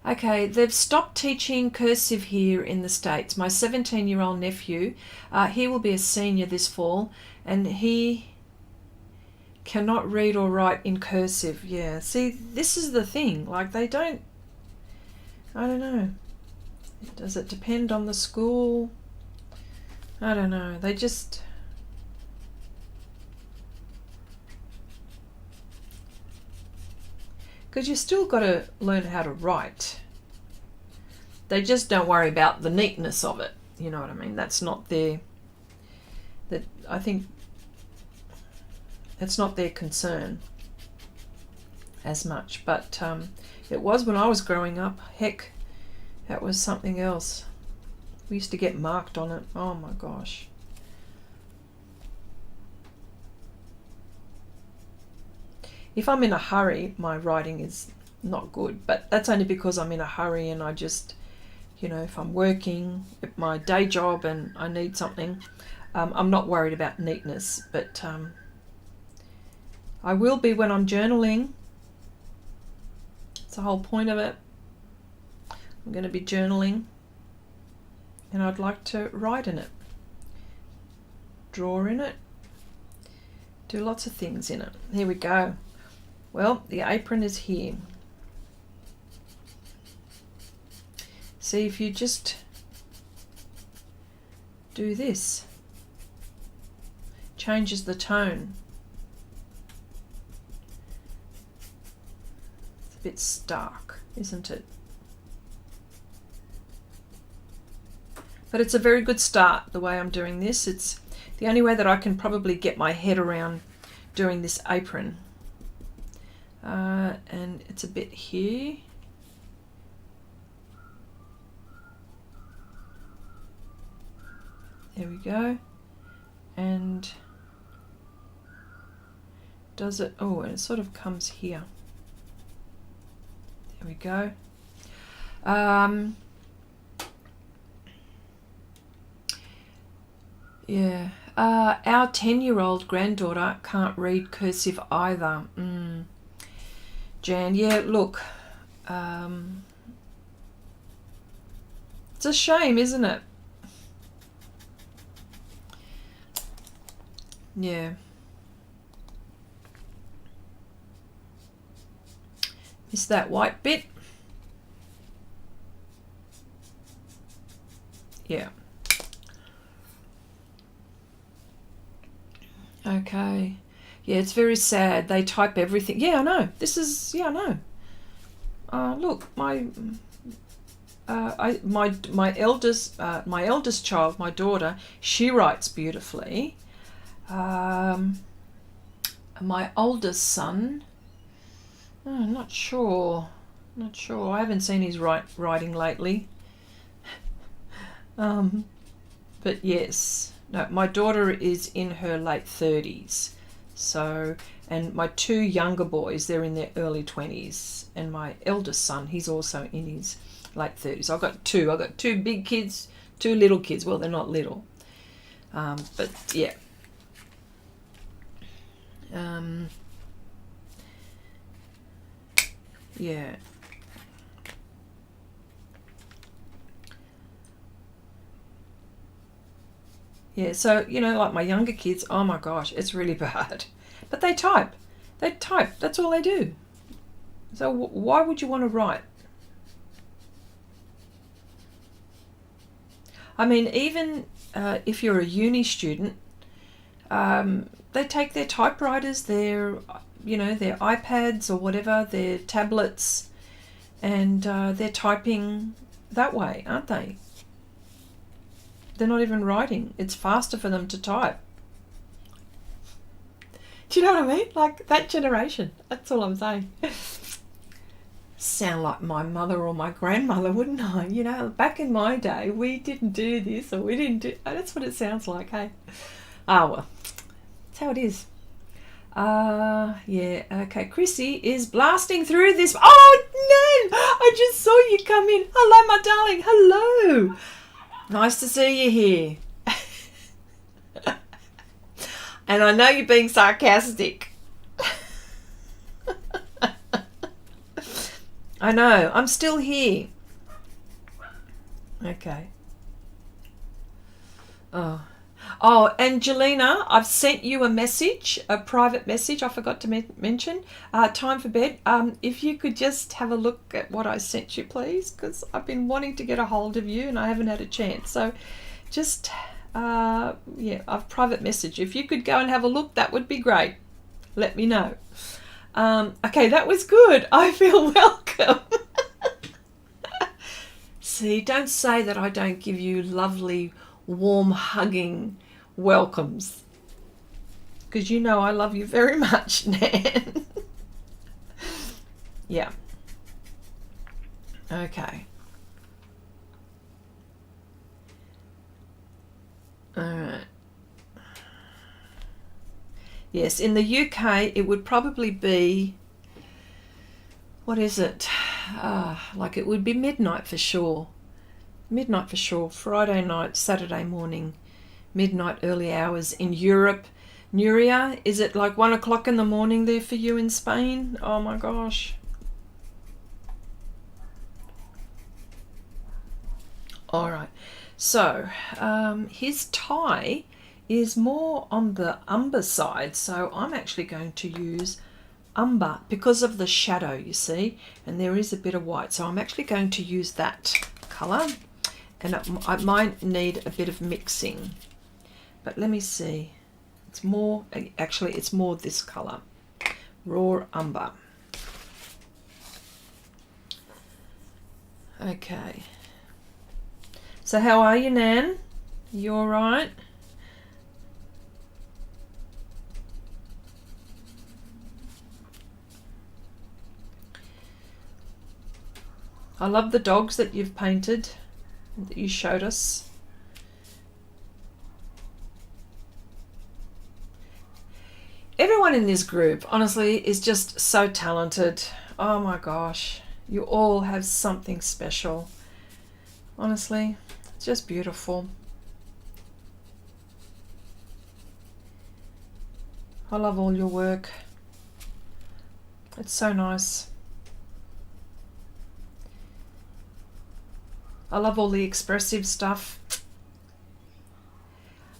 Okay, they've stopped teaching cursive here in the States. My 17-year-old nephew, he will be a senior this fall, and he cannot read or write in cursive. Yeah, see, this is the thing. Like, they don't, I don't know. Does it depend on the school? I don't know. They just... Because you still got to learn how to write. They just don't worry about the neatness of it. You know what I mean? That's not their... That I think it's not their concern as much. But it was when I was growing up. Heck, that was something else. We used to get marked on it. Oh my gosh. If I'm in a hurry, my writing is not good, but that's only because I'm in a hurry and I just, you know, if I'm working at my day job and I need something, I'm not worried about neatness, but I will be when I'm journaling. It's the whole point of it. I'm going to be journaling and I'd like to write in it, draw in it, do lots of things in it. Here we go. Well, the apron is here. See, if you just do this, changes the tone. It's a bit stark, isn't it? But it's a very good start the way I'm doing this. It's the only way that I can probably get my head around doing this apron. And it's a bit here. There we go. And does it, oh, and it sort of comes here. There we go. Yeah. Our 10-year-old granddaughter can't read cursive either. Jan, yeah, look, it's a shame, isn't it? Yeah. Miss that white bit. Yeah. Okay. Yeah, it's very sad. They type everything. Yeah, I know. This is, yeah, I know. Look, my eldest child, my daughter, she writes beautifully. My oldest son, I'm not sure. I haven't seen his writing lately. But yes, no, my daughter is in her late 30s. So, and my two younger boys, they're in their early 20s, and my eldest son, he's also in his late 30s. I've got two big kids, two little kids. Well, they're not little, but yeah. Yeah. Yeah, so, you know, like my younger kids, oh my gosh, it's really bad. But they type. That's all they do. So why would you want to write? I mean, even if you're a uni student, they take their typewriters, their iPads or whatever, their tablets, and they're typing that way, aren't they? They're not even writing. It's faster for them to type. Do you know what I mean? Like that generation. That's all I'm saying. Sound like my mother or my grandmother, wouldn't I? You know, back in my day, we didn't do this or we didn't do... That's what it sounds like, hey? Well, that's how it is. Yeah, okay. Chrissy is blasting through this. Oh, Nan! I just saw you come in. Hello, my darling. Hello. Nice to see you here. And I know you're being sarcastic. I know, I'm still here. Okay. Oh, Angelina, I've sent you a message, a private message I forgot to mention. Time for bed. If you could just have a look at what I sent you, please, because I've been wanting to get a hold of you and I haven't had a chance. So just, yeah, I've private message. If you could go and have a look, that would be great. Let me know. Okay, that was good. I feel welcome. See, don't say that I don't give you lovely, warm, hugging welcomes, because you know I love you very much, Nan. Yeah. Okay. All right. Yes, in the UK it would probably be, what is it? Like it would be midnight for sure. Midnight for sure. Friday night, Saturday morning, midnight, early hours in Europe. Nuria, is it like 1 o'clock in the morning there for you in Spain? Oh my gosh. All right. So his tie is more on the umber side, so I'm actually going to use umber because of the shadow, you see, and there is a bit of white, so I'm actually going to use that color, and it might need a bit of mixing, but let me see. It's more, actually it's more this color, raw umber. Okay, so how are you, Nan? You all right? I love the dogs that you've painted, that you showed us. Everyone in this group, honestly, is just so talented. Oh my gosh, you all have something special. Honestly, it's just beautiful. I love all your work. It's so nice. I love all the expressive stuff.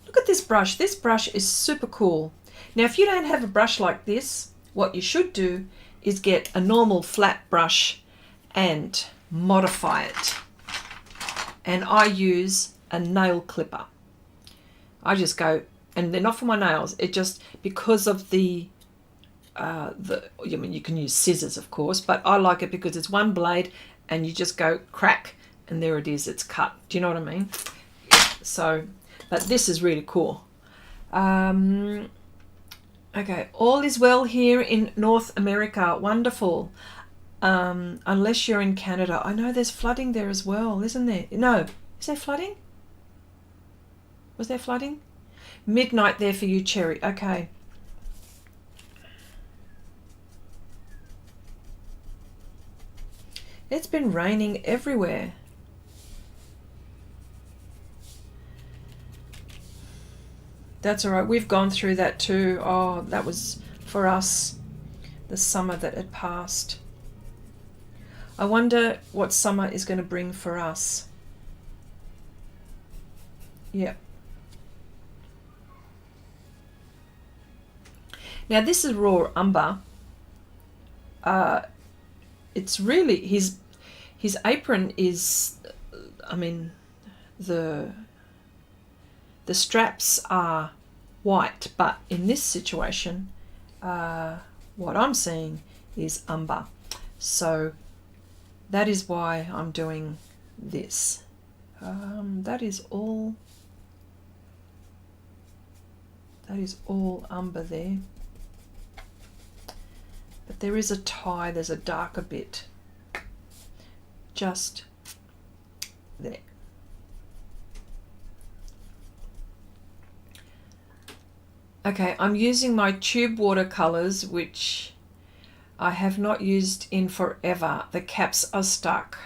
Look at this brush. This brush is super cool. Now, if you don't have a brush like this, what you should do is get a normal flat brush and modify it. And I use a nail clipper. I just go, and they're not for my nails. It just, because of I mean, you can use scissors, of course, but I like it because it's one blade and you just go crack and there it is, it's cut. Do you know what I mean? So, but this is really cool. Okay, all is well here in North America. Wonderful. Unless you're in Canada. I know there's flooding there as well, isn't there? No, is there flooding? Was there flooding? Midnight there for you, Cherry. Okay. It's been raining everywhere. That's all right. We've gone through that too. Oh, that was for us the summer that had passed. I wonder what summer is going to bring for us. Yeah. Now this is raw umber. It's really, his apron is, I mean, the straps are white, but in this situation, what I'm seeing is umber. So that is why I'm doing this. That is all umber there. But there is a tie, there's a darker bit just there. Okay, I'm using my tube watercolors, which I have not used in forever. The caps are stuck.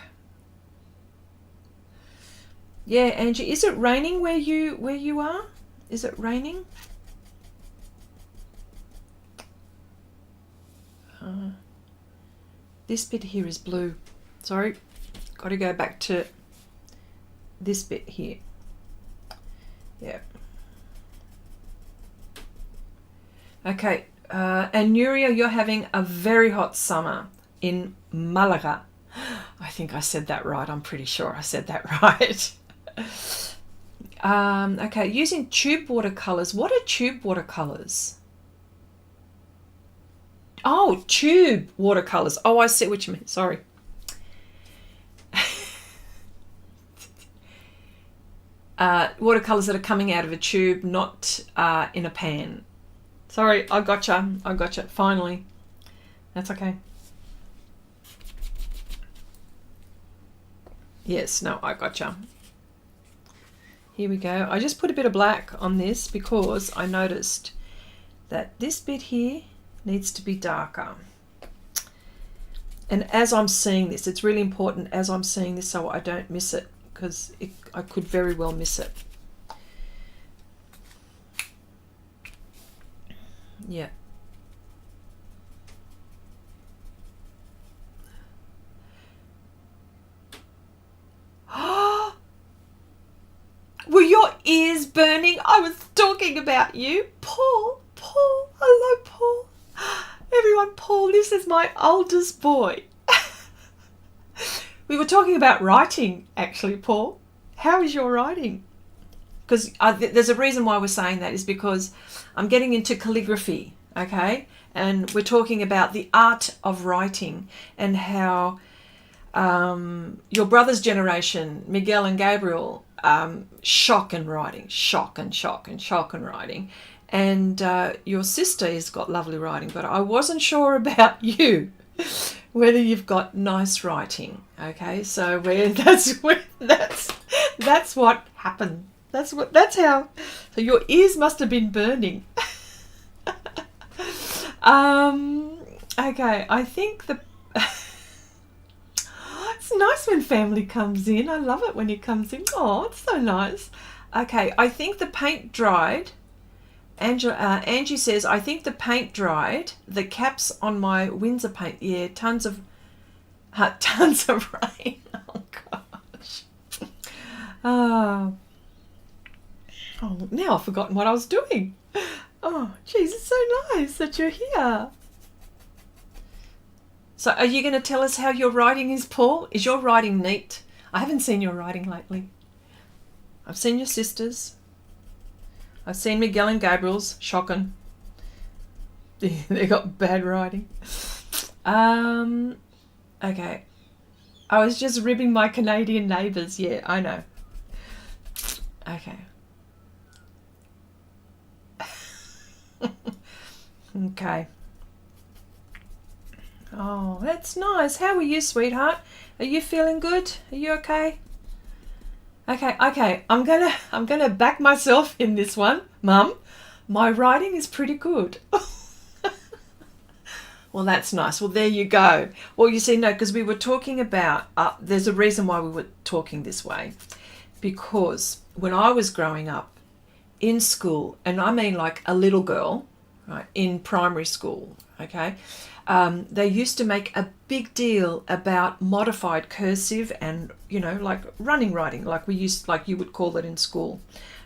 Yeah, Angie, is it raining where you are? Is it raining? This bit here is blue. Sorry, got to go back to this bit here. Yeah. Okay, and Nuria, you're having a very hot summer in Malaga. I think I said that right. I'm pretty sure I said that right. Okay, using tube watercolors. What are tube watercolors? Oh, tube watercolors. Oh, I see what you mean. Sorry. Watercolors that are coming out of a tube, not in a pan. Sorry, I gotcha. I gotcha. Finally. That's okay. Yes, no, I gotcha. Here we go. I just put a bit of black on this because I noticed that this bit here needs to be darker. And as I'm seeing this, it's really important as I'm seeing this so I don't miss it, because I could very well miss it. Yeah. Were your ears burning? I was talking about you. Paul, hello Paul. Everyone, Paul, this is my oldest boy. We were talking about writing, actually, Paul. How is your writing? Because there's a reason why we're saying that, is because I'm getting into calligraphy, okay? And we're talking about the art of writing and how your brother's generation, Miguel and Gabriel, shock and writing. And your sister has got lovely writing, but I wasn't sure about you, whether you've got nice writing. Okay, so that's what happened. That's how. So your ears must have been burning. Okay, I think it's nice when family comes in. I love it when he comes in. Oh, it's so nice. Okay, I think the paint dried. Angie says, I think the paint dried. The caps on my Windsor paint. Yeah, tons of rain. Oh, gosh. Oh, now I've forgotten what I was doing. Oh, geez, it's so nice that you're here. So are you going to tell us how your writing is, Paul? Is your writing neat? I haven't seen your writing lately. I've seen your sisters. I've seen Miguel and Gabriel's. Shocking. They got bad writing. Okay. I was just ribbing my Canadian neighbours. Yeah, I know. Okay. Okay. Oh, that's nice. How are you, sweetheart? Are you feeling good? Are you okay? Okay. I'm gonna back myself in this one, Mum. My writing is pretty good. Well, that's nice. Well, there you go. Well, you see, no, because we were talking about, there's a reason why we were talking this way. Because when I was growing up in school, and I mean like a little girl, right, in primary school, okay, they used to make a big deal about modified cursive and, you know, like running writing, like you would call it in school,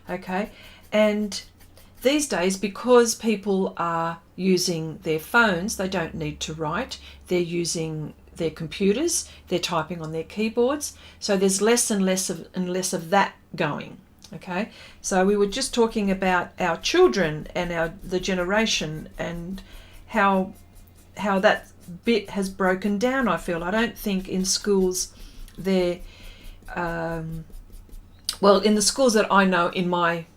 okay? And these days, because people are using their phones, they don't need to write. They're using their computers, they're typing on their keyboards, so there's less and less of that going. Okay, so we were just talking about our children and the generation and how that bit has broken down. I feel I don't think in schools they're well, in the schools that I know in my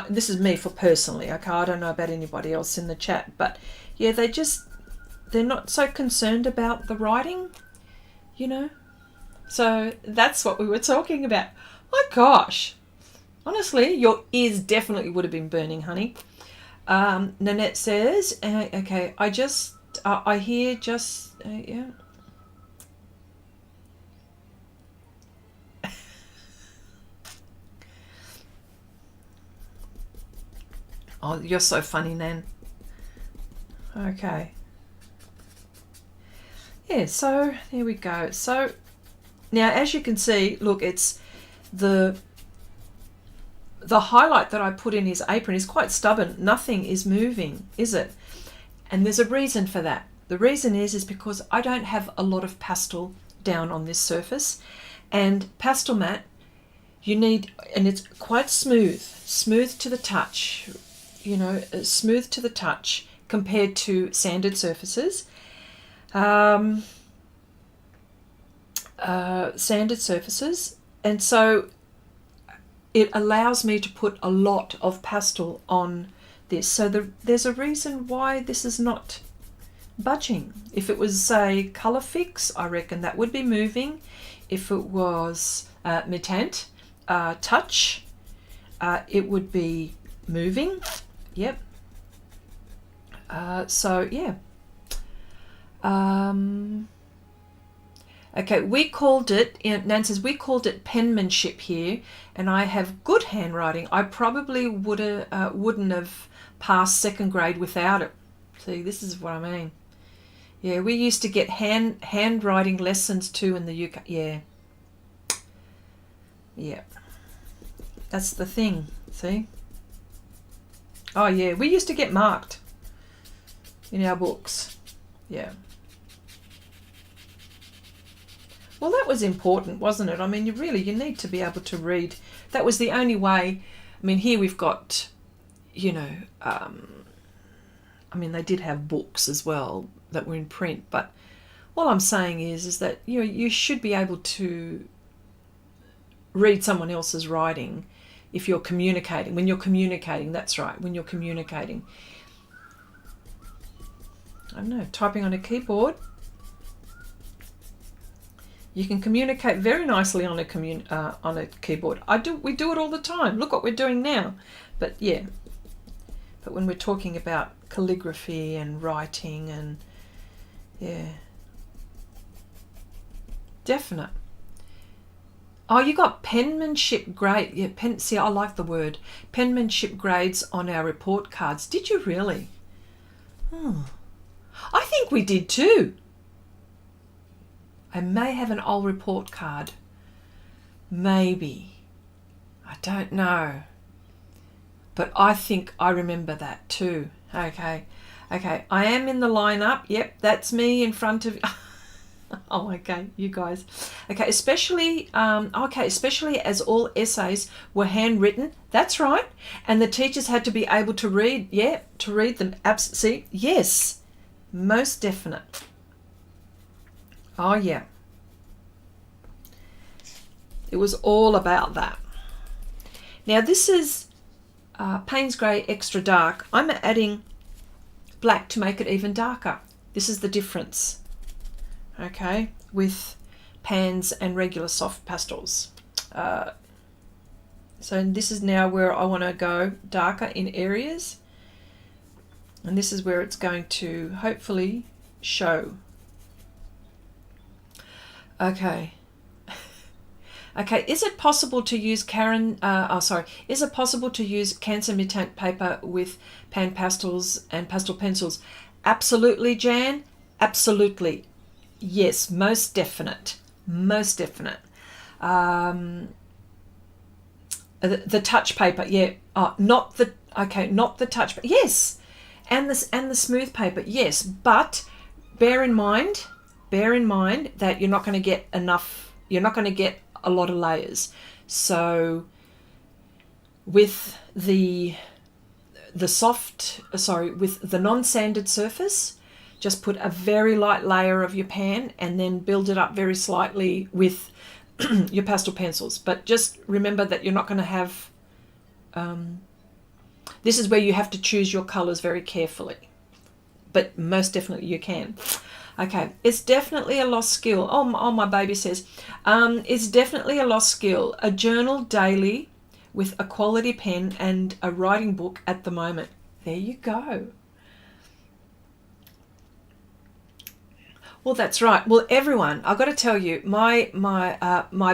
this is me for personally, okay, I don't know about anybody else in the chat, but yeah, they're not so concerned about the writing, you know. So that's what we were talking about. My gosh, honestly, your ears definitely would have been burning, honey. Nanette says, okay, I hear just, yeah. Oh, you're so funny, Nan. Okay. yeah, so there we go. So now, as you can see, look, it's the highlight that I put in his apron is quite stubborn. Nothing is moving, is it? And there's a reason for that. The reason is because I don't have a lot of pastel down on this surface, and Pastelmat, you need, and it's quite smooth to the touch, you know, smooth to the touch compared to sanded surfaces. Sanded surfaces, and so it allows me to put a lot of pastel on this. So there's a reason why this is not budging. If it was, say, Colour Fix, I reckon that would be moving. If it was Mitant Touch, it would be moving. Yep. So yeah. Okay, we called it, Nan says, we called it penmanship here, and I have good handwriting. I probably wouldn't have passed second grade without it. See, this is what I mean. Yeah, we used to get handwriting lessons too in the UK. Yeah. Yeah. That's the thing, see? Oh yeah, we used to get marked in our books. Yeah. Well, that was important, wasn't it? I mean, you need to be able to read. That was the only way. I mean, here we've got, you know, I mean, they did have books as well that were in print, but all I'm saying is that, you know, you should be able to read someone else's writing if you're communicating. When you're communicating, that's right, when you're communicating. I don't know, typing on a keyboard. You can communicate very nicely on a keyboard. We do it all the time. Look what we're doing now. But yeah, but when we're talking about calligraphy and writing and yeah, definite. Oh, you got penmanship grade. Yeah, see, I like the word penmanship grades on our report cards. Did you really? Oh, I think we did too. I may have an old report card. Maybe. I don't know. But I think I remember that too. Okay. Okay. I am in the lineup. Yep, that's me in front of... Oh, okay, you guys. Okay, especially as all essays were handwritten. That's right. And the teachers had to be able to read. Yeah, to read them. See? Yes. Most definite. Oh, yeah. It was all about that. Now, this is Payne's Grey Extra Dark. I'm adding black to make it even darker. This is the difference, okay, with pans and regular soft pastels. So this is now where I want to go darker in areas. And this is where it's going to hopefully show. Okay. Okay, is it possible to use is it possible to use Cancer Mitant paper with PanPastels and Pastel Pencils? Absolutely, Jan. Absolutely. Yes, most definite. Most definite. The touch paper, yeah. Not the touch paper. Yes. And the smooth paper, yes. But bear in mind that you're not going to get enough. You're not going to get a lot of layers. So with the non-sanded surface, just put a very light layer of your pan and then build it up very slightly with your pastel pencils. But just remember that you're not going to have this is where you have to choose your colors very carefully, but most definitely you can. Okay, it's definitely a lost skill. Oh, my baby says, it's definitely a lost skill. A journal daily with a quality pen and a writing book at the moment. There you go. Well, that's right. Well, everyone, I've got to tell you, my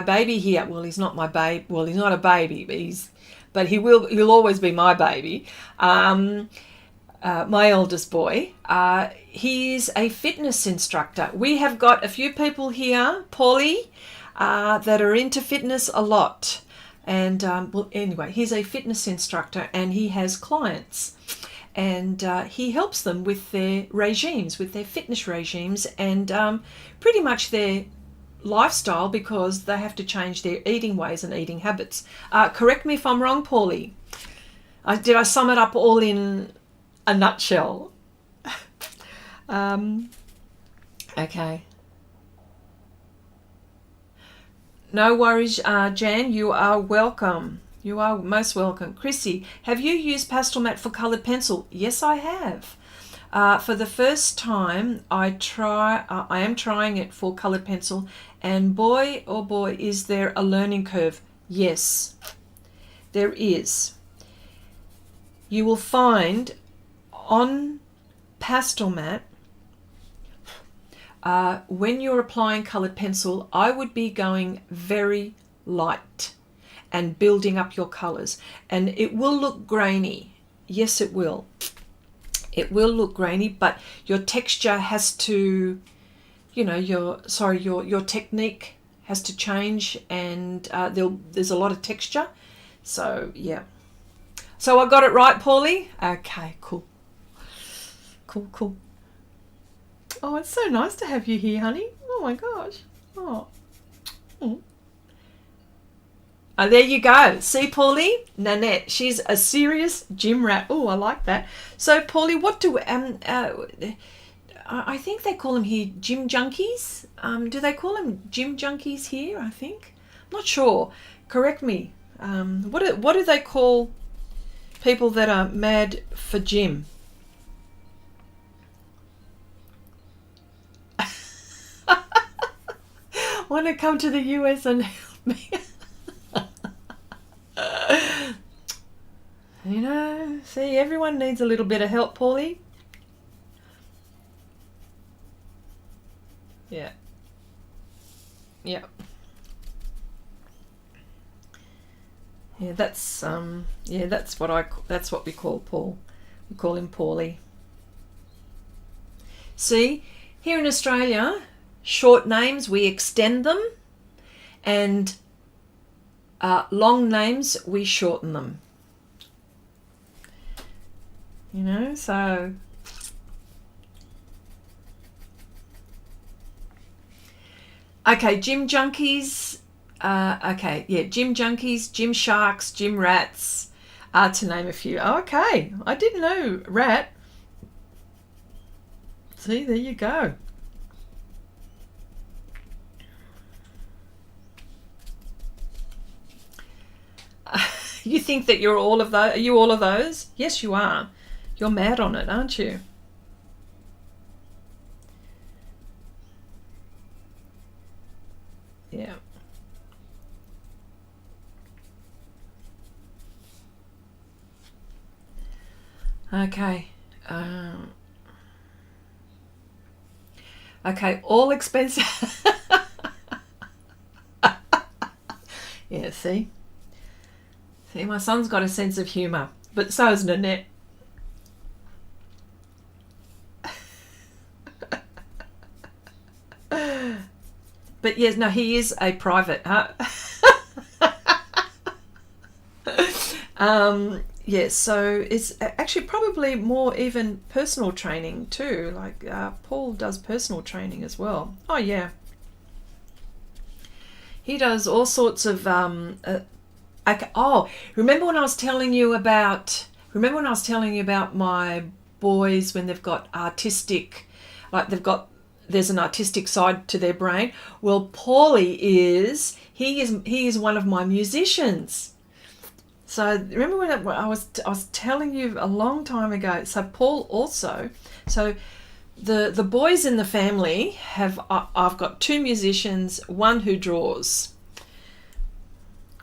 baby here. Well, he's not my baby. Well, he's not a baby, but he'll always be my baby. my eldest boy, he is a fitness instructor. We have got a few people here, Paulie, that are into fitness a lot. And well, anyway, he's a fitness instructor and he has clients. And he helps them with their regimes, with their fitness regimes, and pretty much their lifestyle, because they have to change their eating ways and eating habits. Correct me if I'm wrong, Paulie. Did I sum it up all in a nutshell? Okay. No worries, Jan. You are welcome. You are most welcome. Chrissy, have you used Pastelmat for coloured pencil? Yes, I have. For the first time, I am trying it for coloured pencil, and boy, oh boy, is there a learning curve. Yes, there is. You will find on Pastelmat, when you're applying coloured pencil, I would be going very light and building up your colours, and it will look grainy. Yes, it will. It will look grainy, but your texture has to, you know, your technique has to change, and there's a lot of texture. So yeah. So I got it right, Paulie? Okay, cool. Cool. Oh, it's so nice to have you here, honey. Oh my gosh. Oh. Oh, there you go. See, Paulie? Nanette, she's a serious gym rat. Oh, I like that. So, Paulie, what do I think they call them here gym junkies? Do they call them gym junkies here? I think. I'm not sure. Correct me. What do they call people that are mad for gym? Want to come to the US and help me? You know, see, everyone needs a little bit of help, Paulie. Yeah. Yeah, that's that's what we call Paul. We call him Paulie. See, here in Australia, short names, we extend them, and long names, we shorten them. You know, so okay, gym junkies. Okay, yeah, gym junkies, gym sharks, gym rats, to name a few. Okay, I didn't know rat. See, there you go. You think that you're all of those? Are you all of those? Yes, you are. You're mad on it, aren't you? Yeah. Okay. Okay, all expensive. Yeah, see? See, my son's got a sense of humour, but so has Nanette. But yes, no, he is a private, huh? Yes, so it's actually probably more even personal training too. Like Paul does personal training as well. Oh yeah, he does all sorts of. Okay. Oh, remember when I was telling you about? Remember when I was telling you about my boys when they've got artistic, like there's an artistic side to their brain. Well, Paulie is one of my musicians. So remember when I was telling you a long time ago. So Paul also. So the boys in the family have. I've got two musicians, one who draws.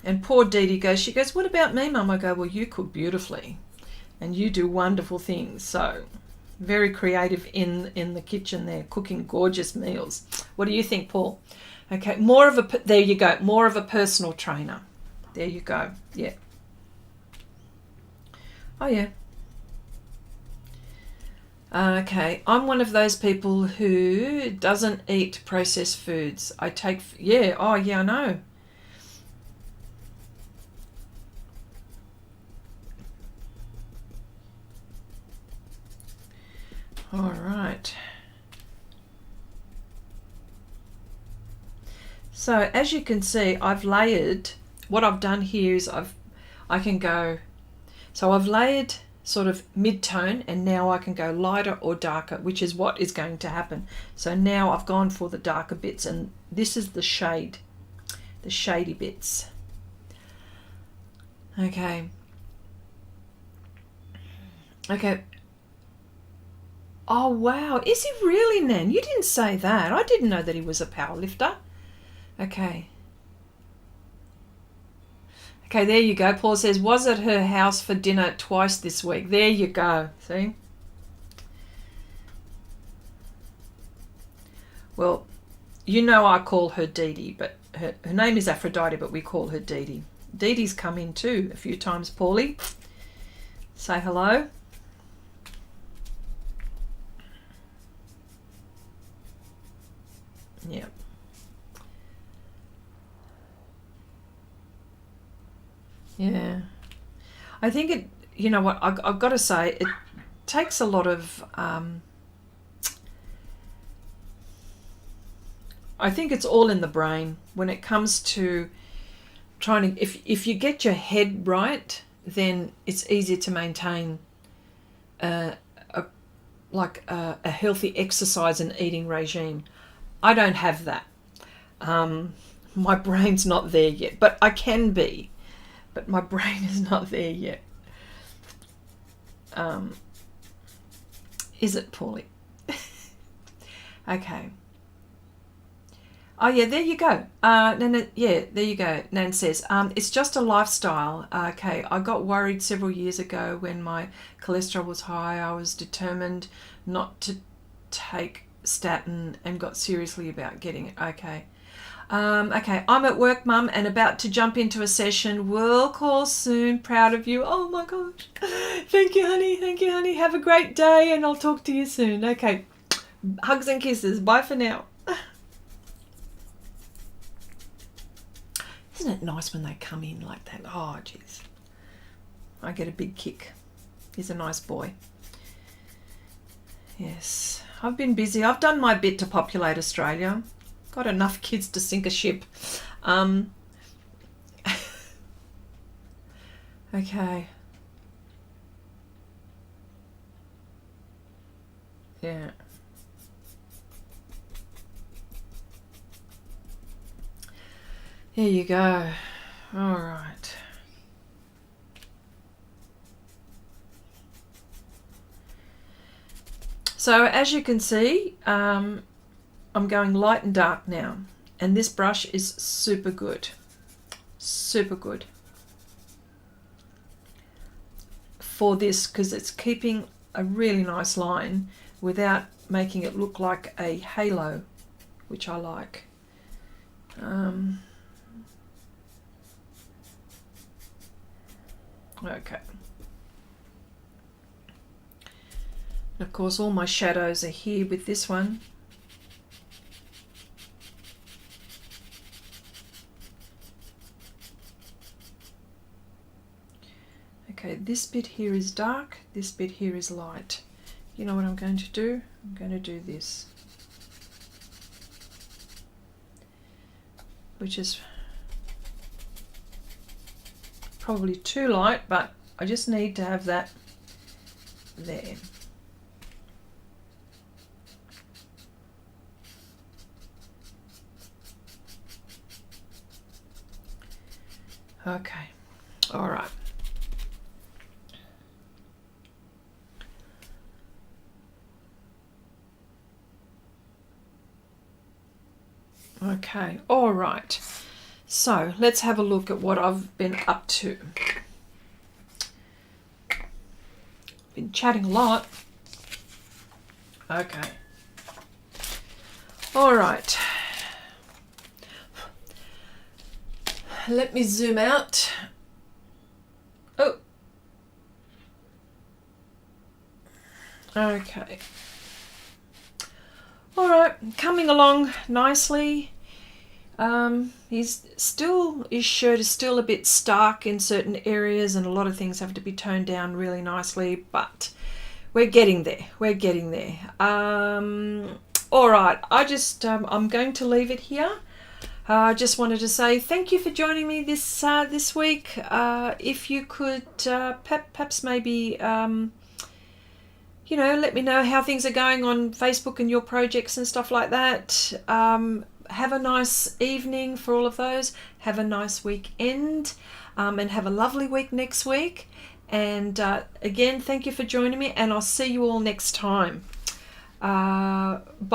And poor Dee Dee goes. She goes, "What about me, Mum?" I go, "Well, you cook beautifully, and you do wonderful things. So very creative in the kitchen there, cooking gorgeous meals. What do you think, Paul?" Okay, there you go. More of a personal trainer. There you go. Yeah. Oh, yeah. Okay, I'm one of those people who doesn't eat processed foods. I take, yeah, oh yeah, I know. All right. So as you can see, I've layered, what I've done here is I can go, so I've layered sort of mid-tone, and now I can go lighter or darker, which is what is going to happen. So now I've gone for the darker bits, and this is the shade, the shady bits. Okay. Okay. Oh wow, is he really, Nan? You didn't say that. I didn't know that he was a power lifter. Okay. Okay, there you go. Paul says, was at her house for dinner twice this week. There you go. See? Well, you know I call her Dee Dee, but her name is Aphrodite, but we call her Dee Dee. Dee Dee's come in too a few times, Paulie. Say hello. Yeah. Yeah. I think it, you know what, I've got to say, it takes a lot of, I think it's all in the brain when it comes to trying to, if you get your head right, then it's easier to maintain a healthy exercise and eating regime. I don't have that. My brain's not there yet, but I can be. But my brain is not there yet. Is it, Paulie? Okay. Oh yeah, there you go. Nan, yeah, there you go. Nan says, it's just a lifestyle. Okay, I got worried several years ago when my cholesterol was high. I was determined not to take statin and got seriously about getting it. Okay. Okay, I'm at work, Mum, and about to jump into a session. We'll call soon. Proud of you. Oh my gosh. Thank you, honey. Thank you, honey. Have a great day, and I'll talk to you soon. Okay. Hugs and kisses. Bye for now. Isn't it nice when they come in like that? Oh, jeez. I get a big kick. He's a nice boy. Yes. I've been busy. I've done my bit to populate Australia. Got enough kids to sink a ship. Okay. Yeah. Here you go. All right. So as you can see, I'm going light and dark now, and this brush is super good. Super good for this because it's keeping a really nice line without making it look like a halo, which I like. Okay. And of course all my shadows are here with this one. Okay, this bit here is dark, this bit here is light. You know what I'm going to do? I'm going to do this, which is probably too light, but I just need to have that there. Okay, all right. Okay, all right. So let's have a look at what I've been up to. Been chatting a lot. Okay. All right. Let me zoom out. Oh. Okay. All right, coming along nicely. His shirt is still a bit stark in certain areas, and a lot of things have to be toned down really nicely, but we're getting there. We're getting there. All right, I'm going to leave it here. I just wanted to say thank you for joining me this week. If you could perhaps maybe let me know how things are going on Facebook and your projects and stuff like that. Have a nice evening for all of those. Have a nice weekend, and have a lovely week next week. And again, thank you for joining me, and I'll see you all next time. Bye.